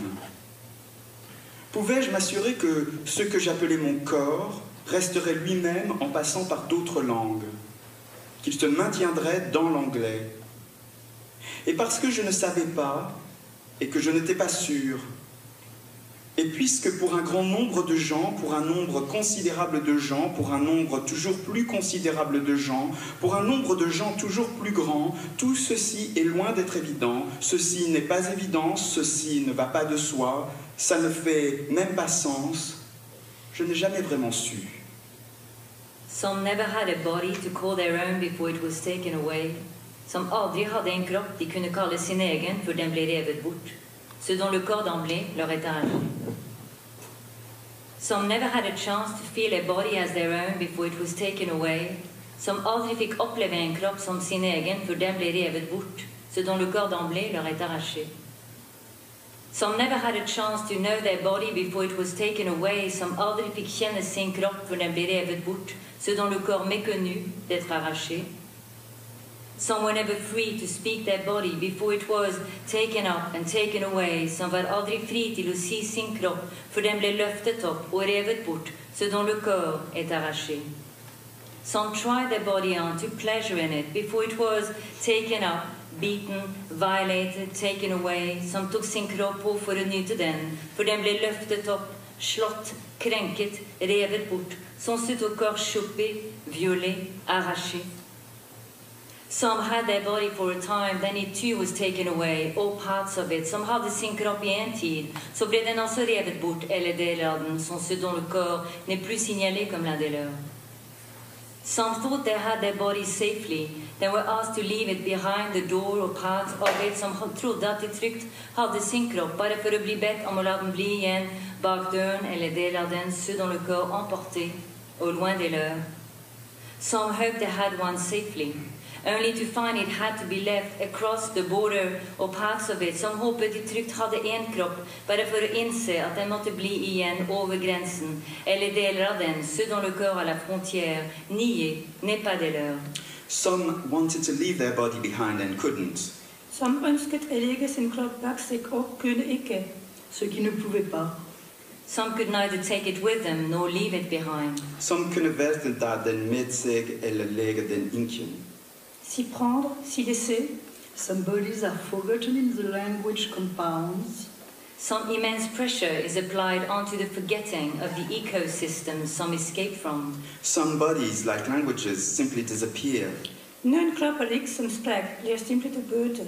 Pouvais-je m'assurer que ce que j'appelais mon corps resterait lui-même en passant par d'autres langues, qu'il se maintiendrait dans l'anglais? Et parce que je ne savais pas, et que je n'étais pas sûr, et puisque pour un grand nombre de gens, pour un nombre considérable de gens, pour un nombre toujours plus considérable de gens, pour un nombre de gens toujours plus grand, tout ceci est loin d'être évident, ceci n'est pas évident, ceci ne va pas de soi, ça ne fait même pas sens, je n'ai jamais vraiment su. Some never had a body to call their own before it was taken away. Som aldrig hade en kropp de kunde kalla sin egen för den blev revet bort. Ce dont le corps d'emblée leur est arraché. Some never had a chance to feel a body as their own before it was taken away. Som aldrig fick uppleva en kropp som sin egen för den blev revet bort. Ce dont le corps d'emblée leur est arraché. Some never had a chance to know their body before it was taken away. Som aldrig fick känna sin kropp för den blev revet bort. Ce dont le corps méconnu d'être arraché. Some were never free to speak their body before it was taken up and taken away. Som var aldrig fri till att se sin kropp för den blev löftet upp och revet bort, ce dont le corps est arraché. Some tried their body on to pleasure in it before it was taken up, beaten, violated, taken away. Som tog sin kropp på för att njuta den, för den blev löftet upp, slått, kränket, revet bort. Som sut au corps chopé, violé, arraché. Some had their body for a time, then it too was taken away, all parts of it. Some hade sin kropp i en tid, så blev den också revet bort, eller delar av den, som ceux dont le corps n'est plus signalé comme l'un des leurs. Some thought they had their body safely, then were asked to leave it behind the door or parts of it som trodde att de tryggt hade sin kropp, bara för att bli bedt om att la den bli igen bak døren, eller delar av den, ceux dont le corps emporté, au loin des leurs. Some hoped they had one safely, only to find it had to be left across the border or parts of it. Som hoppet de trygt hade en kropp, bara för att inse att den måtte bli igen över gränsen, eller delar av den, ceux dont le corps à la frontière, nié, n'est pas de leur. Some wanted to leave their body behind and couldn't. Som ønsket at lægge sin krop bag sig og kunne ikke, ceux qui ne pouvaient pas. Some could neither take it with them nor leave it behind. Some kunne verken ta den med sig eller lægge den ikke. S'y prendre, s'y laisser. Some bodies are forgotten in the language compounds. Some immense pressure is applied onto the forgetting of the ecosystem some escape from. Some bodies, like languages, simply disappear. Nogle kropper liksom spræk bliver simpelt til bøte,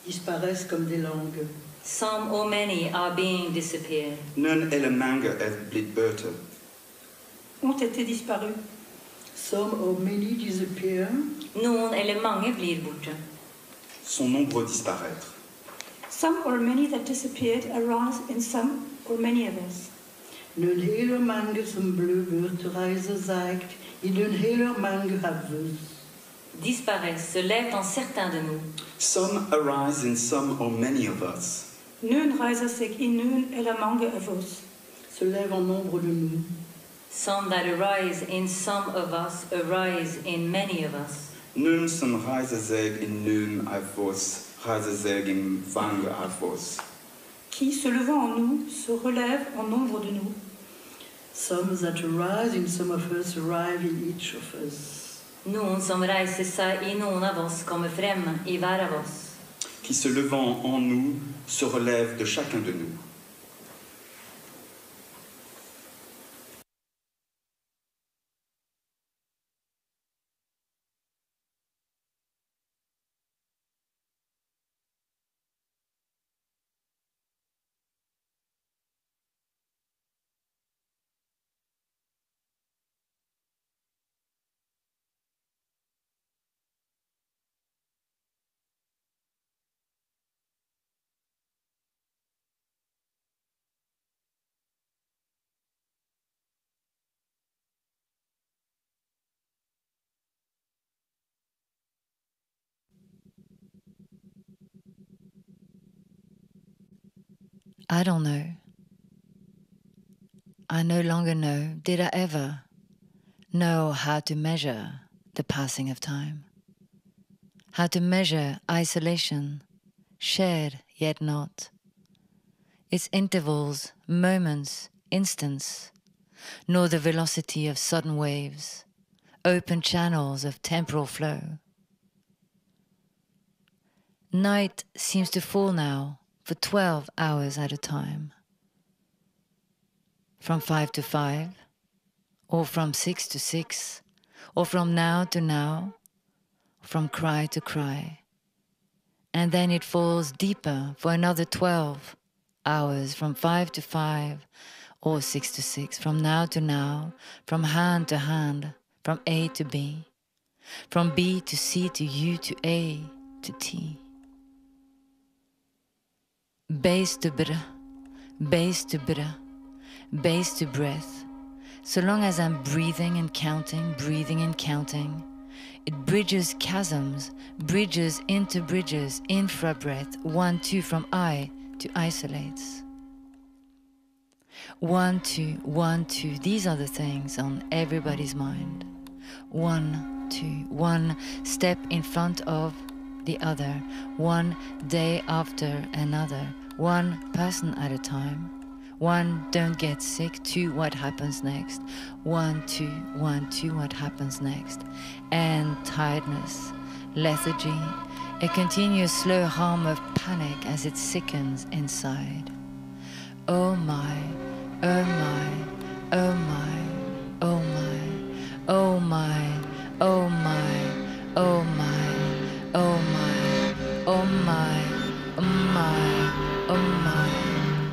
disparaissent comme des langues. Some or many are being disappeared. Nogle eller mange er blevet bøte. Ont été disparus. Some or many disappear. Nogen eller mange blir borte. Sont nombreux disparaître. Some or many that disappeared arise in some or many of us. Nogle hele mange som blev borte rejser sig i nogle hele mange af os. Disparaissent, se lèvent en certains de nous. Some arise in some or many of us. Nogle rejser sig i nogle eller mange af os. Se lèvent en nombre de nous. Some that arise in some of us arise in many of us. Nogle som rejser sig i nogle af os rejser sig i mange af os. Qui, se levant en nous, se relève en nombre de nous. Some that arise in some of us arrive in each of us. Noen som reiser seg i noen av oss kommer frem i hver av oss. Qui, se levant en nous, se relève de chacun de nous. I don't know. I no longer know, did I ever know how to measure the passing of time? How to measure isolation, shared yet not, its intervals, moments, instants, nor the velocity of sudden waves, open channels of temporal flow. Night seems to fall now for 12 hours at a time. From 5 to 5, or from 6 to 6, or from now to now, from cry to cry. And then it falls deeper for another 12 hours, from 5 to 5, or 6 to 6, from now to now, from hand to hand, from A to B, from B to C to U to A to T. Base to br, base to br, base to breath. So long as I'm breathing and counting, it bridges chasms, bridges into bridges, infra-breath, 1, 2, from I to isolates. 1, 2, 1, 2, these are the things on everybody's mind. 1, 2, 1 step in front of the other, one day after another, one person at a time. 1, don't get sick. 2, what happens next? 1, 2, 1, 2, what happens next? And tiredness, lethargy, a continuous slow hum of panic as it sickens inside. Oh my, oh my, oh my, oh my, oh my, oh my, oh my.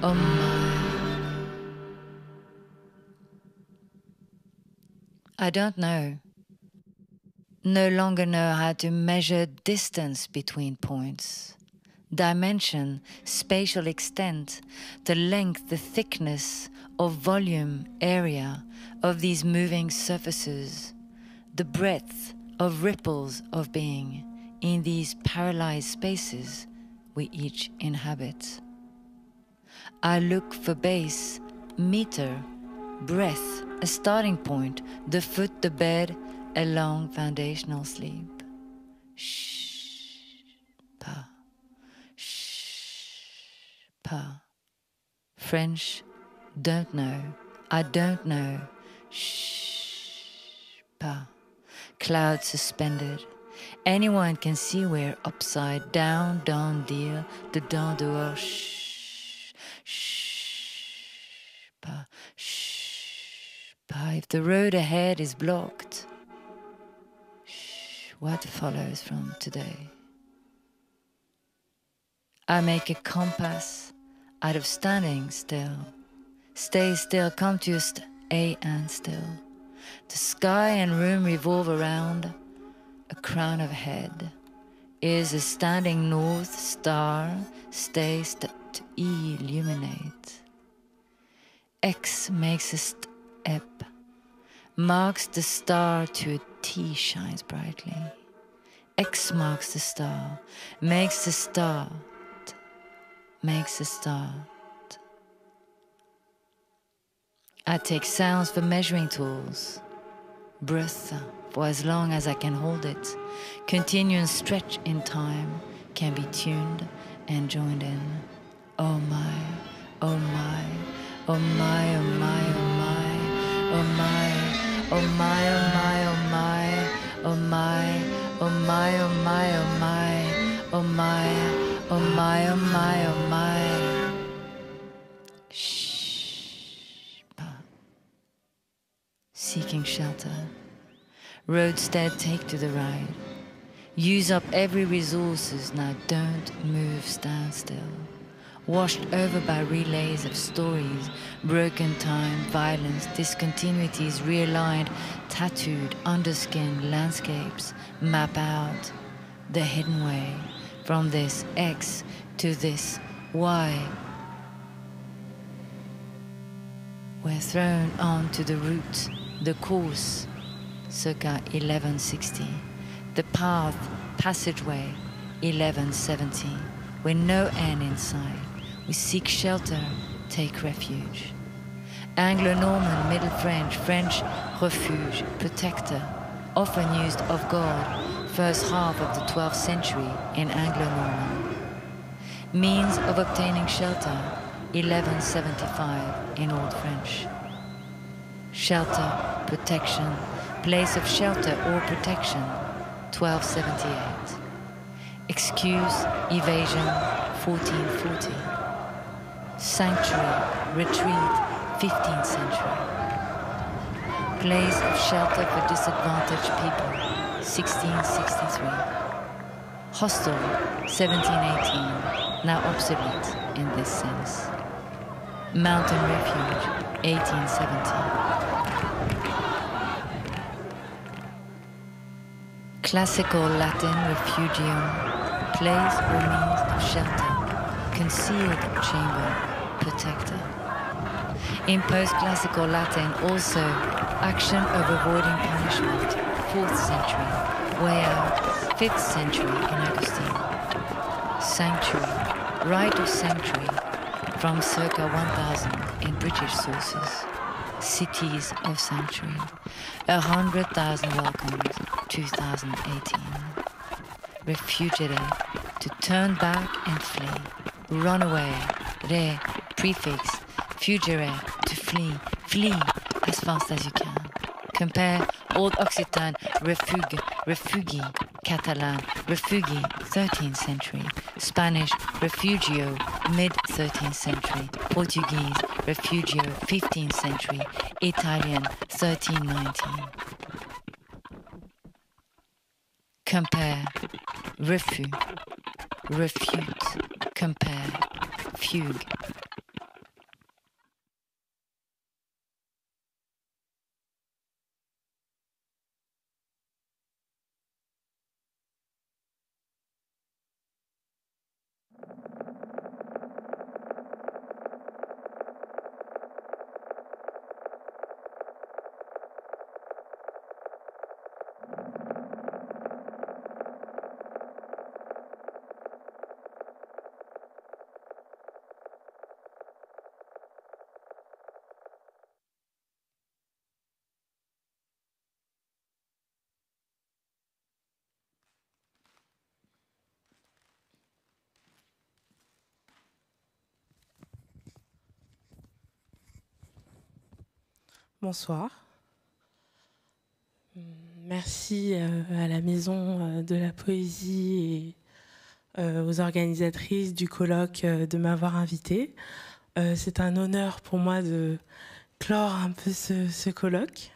oh my. I don't know. No longer know how to measure distance between points. Dimension, spatial extent, the length, the thickness of volume, area of these moving surfaces, the breadth of ripples of being in these paralyzed spaces we each inhabit. I look for base, meter, breath, a starting point, the foot, the bed, a long foundational sleep. Shh, pa, shh, pa. French, don't know, I don't know. Shh, pa. Clouds suspended. Anyone can see we're upside down, down dear, the down dehors. Shh, shh, pa, shh, pa. If the road ahead is blocked, shh, what follows from today? I make a compass out of standing still. Stay still, come to a and still. The sky and room revolve around a crown of head. Is a standing north star, stay to illuminate. X makes a step, marks the star to a T, shines brightly. X marks the star, makes the start, makes the start. I take sounds for measuring tools, breath for as long as I can hold it. Continuous stretch in time can be tuned and joined in. Oh my, oh my, oh my, oh my, oh my, oh my, oh my, oh my, oh my, oh my, oh my, oh my, oh my, oh my, oh my, oh my. Shh, pa. Seeking shelter. Roadstead, take to the right. Use up every resources, now don't move, stand still. Washed over by relays of stories, broken time, violence, discontinuities, realigned, tattooed, underskin, landscapes, map out the hidden way from this X to this Y. We're thrown onto the route, the course, circa 1160. The path, passageway, 1170. With no end in sight, we seek shelter, take refuge. Anglo-Norman, Middle French, French refuge, protector, often used of God, first half of the 12th century in Anglo-Norman. Means of obtaining shelter, 1175 in Old French. Shelter, protection, place of shelter or protection, 1278. Excuse, evasion, 1440. Sanctuary, retreat, 15th century. Place of shelter for disadvantaged people, 1663. Hostel, 1718, now obsolete in this sense. Mountain refuge, 1817. Classical Latin refugium, place or means of shelter, concealed chamber, protector. In post-classical Latin also, action of avoiding punishment, 4th century, way out, 5th century in Augustine. Sanctuary, right of sanctuary, from circa 1000 in British sources. Cities of sanctuary, 100,000 welcomes, 2018. Refugiate, to turn back and flee. Run away, re, prefix, fugere, to flee, flee as fast as you can. Compare Old Occitan, refuge, refugi, Catalan, refugi, 13th century. Spanish, refugio, mid-13th century. Portuguese, refugio, 15th century. Italian, 1319. Compare, refute, compare, fugue. Bonsoir. Merci à la Maison de la Poésie et aux organisatrices du colloque de m'avoir invitée. C'est un honneur pour moi de clore un peu ce colloque.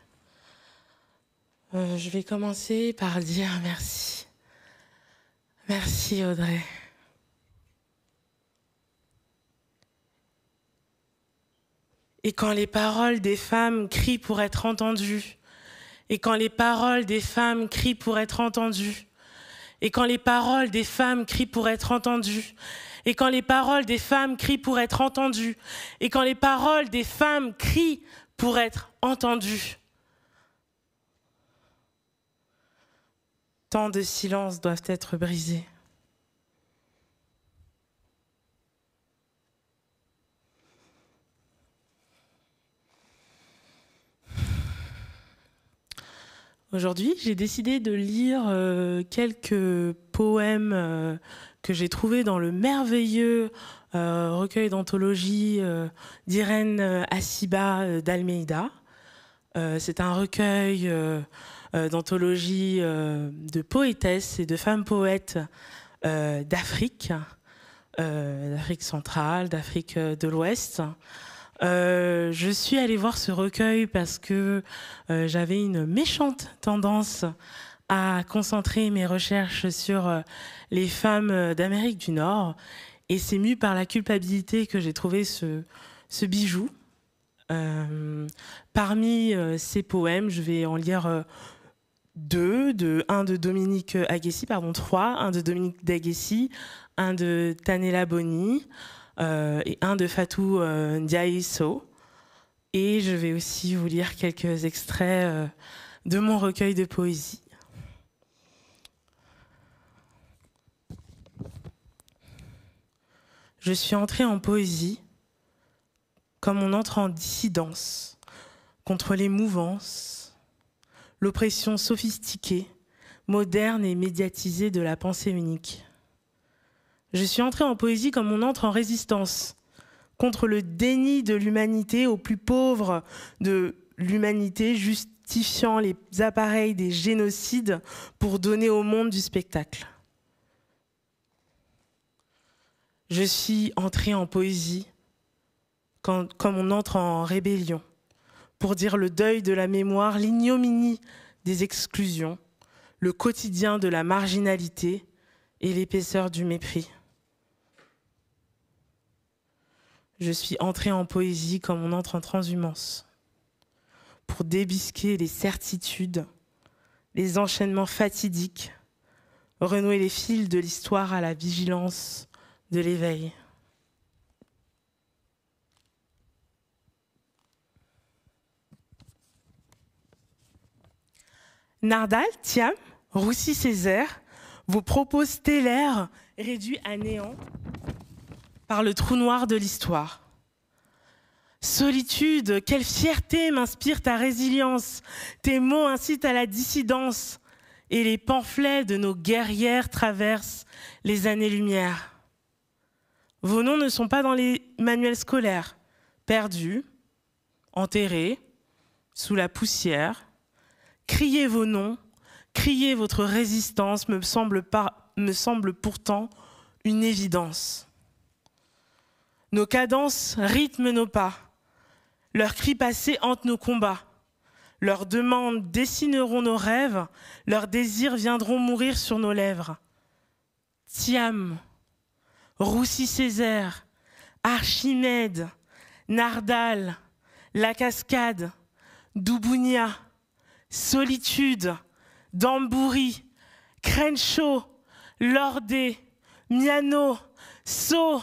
Je vais commencer par dire merci. Merci Audrey. Et quand les paroles des femmes crient pour être entendues, et quand les paroles des femmes crient pour être entendues, et quand les paroles des femmes crient pour être entendues, et quand les paroles des femmes crient pour être entendues, et quand les paroles des femmes crient pour être entendues, tant de silences doivent être brisés. Aujourd'hui, j'ai décidé de lire quelques poèmes que j'ai trouvés dans le merveilleux recueil d'anthologie d'Irène Assiba d'Almeida. C'est un recueil d'anthologie de poétesses et de femmes poètes d'Afrique, d'Afrique centrale, d'Afrique de l'Ouest. Je suis allée voir ce recueil parce que j'avais une méchante tendance à concentrer mes recherches sur les femmes d'Amérique du Nord, et c'est mu par la culpabilité que j'ai trouvé ce bijou. Parmi ces poèmes, je vais en lire un de Dominique Aguessi, trois, un de Dominique d'Aguessi, un de Tanela Boni, et un de Fatou Ndiaye Sow. Et je vais aussi vous lire quelques extraits de mon recueil de poésie. Je suis entrée en poésie comme on entre en dissidence contre les mouvances, l'oppression sophistiquée, moderne et médiatisée de la pensée unique. Je suis entrée en poésie comme on entre en résistance contre le déni de l'humanité aux plus pauvres de l'humanité, justifiant les appareils des génocides pour donner au monde du spectacle. Je suis entrée en poésie comme on entre en rébellion pour dire le deuil de la mémoire, l'ignominie des exclusions, le quotidien de la marginalité et l'épaisseur du mépris. Je suis entrée en poésie comme on entre en transhumance, pour débusquer les certitudes, les enchaînements fatidiques, renouer les fils de l'histoire à la vigilance de l'éveil. Nardal, Thiam, Roussy-Césaire, vos propos stellaires réduits à néant par le trou noir de l'histoire. Solitude, quelle fierté m'inspire ta résilience. Tes mots incitent à la dissidence et les pamphlets de nos guerrières traversent les années-lumière. Vos noms ne sont pas dans les manuels scolaires, perdus, enterrés, sous la poussière. Crier vos noms, crier votre résistance me semble pourtant une évidence. Nos cadences rythment nos pas, leurs cris passés hantent nos combats, leurs demandes dessineront nos rêves, leurs désirs viendront mourir sur nos lèvres. Thiam, Roussy-Césaire, Archimède, Nardal, La Cascade, Doubounia, Solitude, Dambouri, Crenshaw, Lordé, Miano, Sceaux,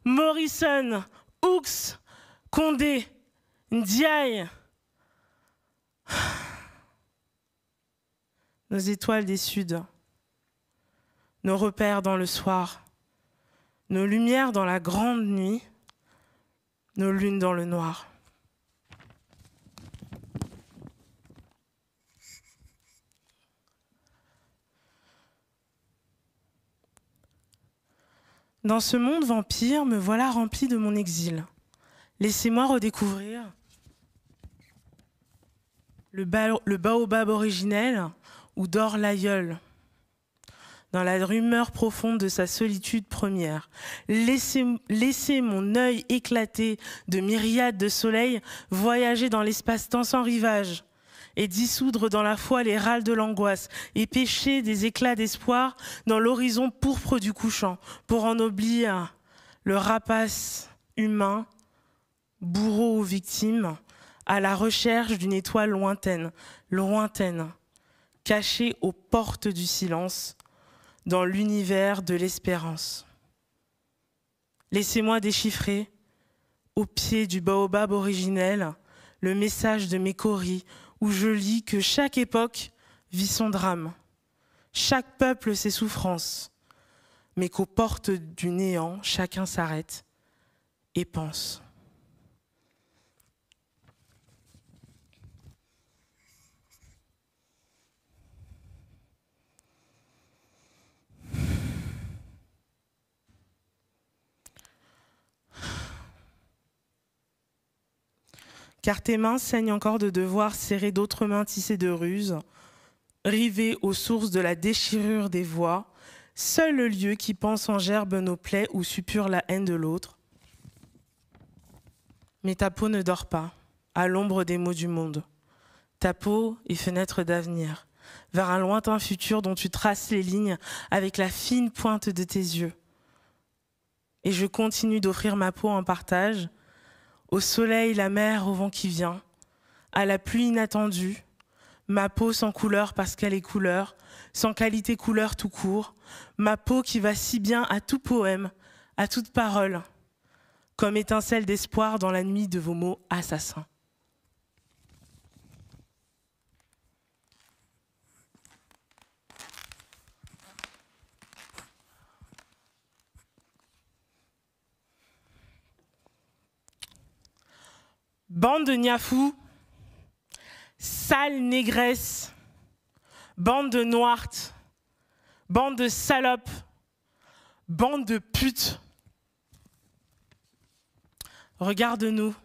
Morrison, Hooks, Condé, Ndiaye. Nos étoiles des Suds, nos repères dans le soir, nos lumières dans la grande nuit, nos lunes dans le noir. Dans ce monde vampire, me voilà rempli de mon exil. Laissez-moi redécouvrir le baobab originel où dort l'aïeul. Dans la rumeur profonde de sa solitude première, laissez mon œil éclaté de myriades de soleils voyager dans l'espace-temps sans rivage et dissoudre dans la foi les râles de l'angoisse et pêcher des éclats d'espoir dans l'horizon pourpre du couchant pour ennoblir le rapace humain, bourreau ou victime, à la recherche d'une étoile lointaine, cachée aux portes du silence, dans l'univers de l'espérance. Laissez-moi déchiffrer, au pied du baobab originel, le message de mes coris, où je lis que chaque époque vit son drame, chaque peuple ses souffrances, mais qu'aux portes du néant, chacun s'arrête et pense. Car tes mains saignent encore de devoir serrer d'autres mains tissées de ruses, rivées aux sources de la déchirure des voix, seul le lieu qui pense en gerbe nos plaies ou suppure la haine de l'autre. Mais ta peau ne dort pas, à l'ombre des maux du monde. Ta peau est fenêtre d'avenir, vers un lointain futur dont tu traces les lignes avec la fine pointe de tes yeux. Et je continue d'offrir ma peau en partage, au soleil, la mer, au vent qui vient, à la pluie inattendue, ma peau sans couleur parce qu'elle est couleur, sans qualité couleur tout court, ma peau qui va si bien à tout poème, à toute parole, comme étincelle d'espoir dans la nuit de vos mots assassins. Bande de niafous, sale négresse, bande de noirtes, bande de salopes, bande de putes. Regarde-nous,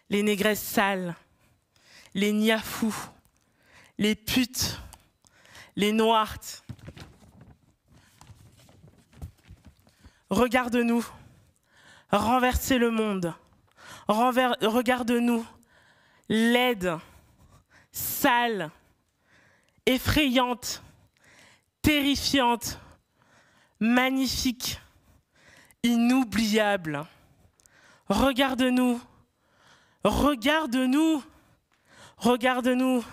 les négresses sales, les niafous, les putes, les noirtes. Regarde-nous, renverser le monde. Regarde-nous, laide, sale, effrayante, terrifiante, magnifique, inoubliable. Regarde-nous, regarde-nous, regarde-nous,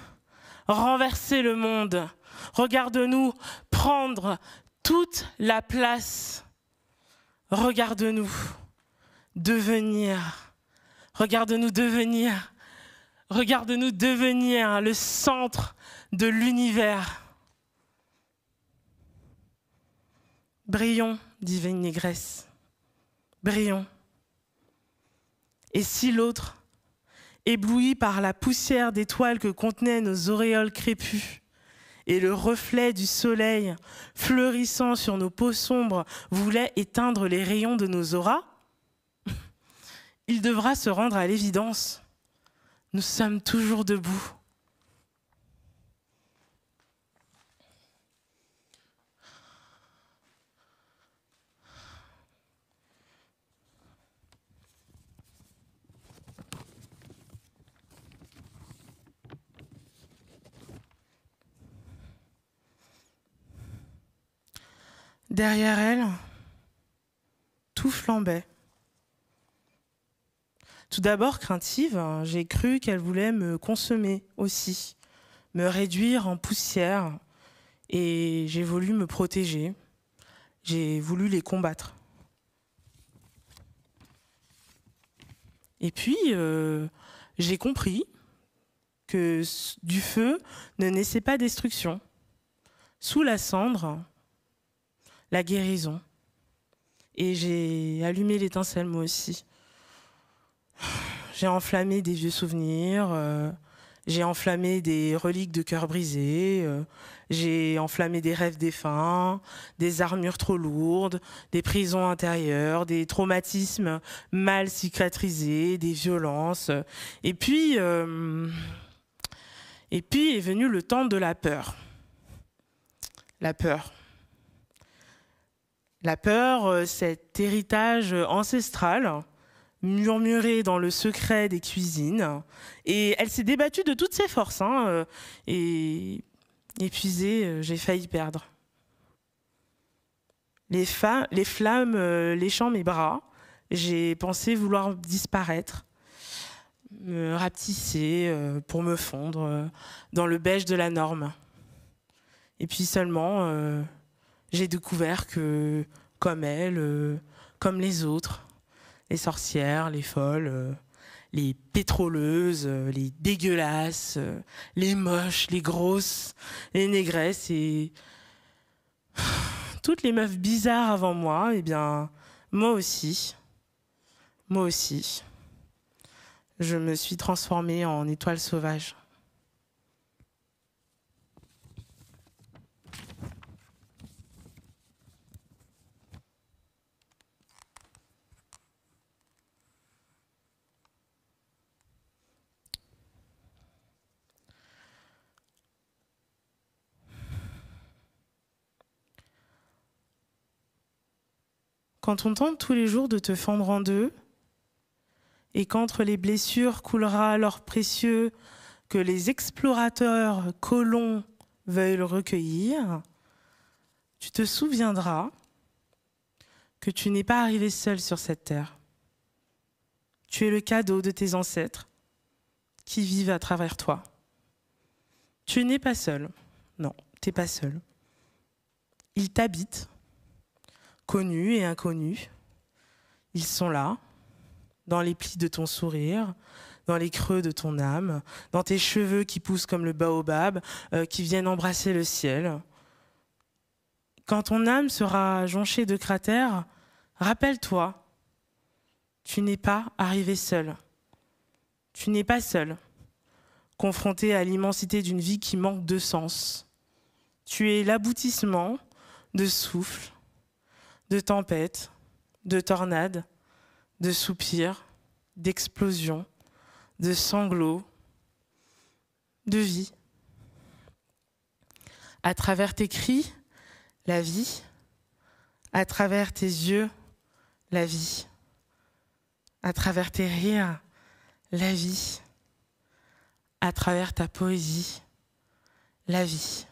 renverser le monde. Regarde-nous prendre toute la place. Regarde-nous devenir. Regarde-nous devenir le centre de l'univers. Brillons, divine négresse, brillons. Et si l'autre, ébloui par la poussière d'étoiles que contenaient nos auréoles crépues, et le reflet du soleil fleurissant sur nos peaux sombres voulait éteindre les rayons de nos auras, il devra se rendre à l'évidence. Nous sommes toujours debout. Derrière elle, tout flambait. Tout d'abord craintive, j'ai cru qu'elle voulait me consommer aussi, me réduire en poussière, et j'ai voulu me protéger, j'ai voulu les combattre. Et puis, j'ai compris que du feu ne naissait pas destruction. Sous la cendre, la guérison. Et j'ai allumé l'étincelle moi aussi. J'ai enflammé des vieux souvenirs, j'ai enflammé des reliques de cœur brisés, j'ai enflammé des rêves défunts, des armures trop lourdes, des prisons intérieures, des traumatismes mal cicatrisés, des violences. Et puis, Et puis est venu le temps de la peur. La peur. La peur, cet héritage ancestral, murmuré dans le secret des cuisines. Et elle s'est débattue de toutes ses forces. Et épuisée, j'ai failli perdre. Les flammes léchant mes bras, j'ai pensé vouloir disparaître, me rapetisser pour me fondre dans le beige de la norme. Et puis seulement, j'ai découvert que, comme elle, comme les autres, les sorcières, les folles, les pétroleuses, les dégueulasses, les moches, les grosses, les négresses et toutes les meufs bizarres avant moi, eh bien, moi aussi, je me suis transformée en étoile sauvage. Quand on tente tous les jours de te fendre en deux, et qu'entre les blessures coulera l'or précieux que les explorateurs colons veulent recueillir, tu te souviendras que tu n'es pas arrivé seul sur cette terre. Tu es le cadeau de tes ancêtres qui vivent à travers toi. Tu n'es pas seul. Non, tu n'es pas seul. Ils t'habitent, connus et inconnus. Ils sont là, dans les plis de ton sourire, dans les creux de ton âme, dans tes cheveux qui poussent comme le baobab, qui viennent embrasser le ciel. Quand ton âme sera jonchée de cratères, rappelle-toi, tu n'es pas arrivé seul. Tu n'es pas seul, confronté à l'immensité d'une vie qui manque de sens. Tu es l'aboutissement de souffles, de tempêtes, de tornades, de soupirs, d'explosions, de sanglots, de vie. À travers tes cris, la vie. À travers tes yeux, la vie. À travers tes rires, la vie. À travers ta poésie, la vie.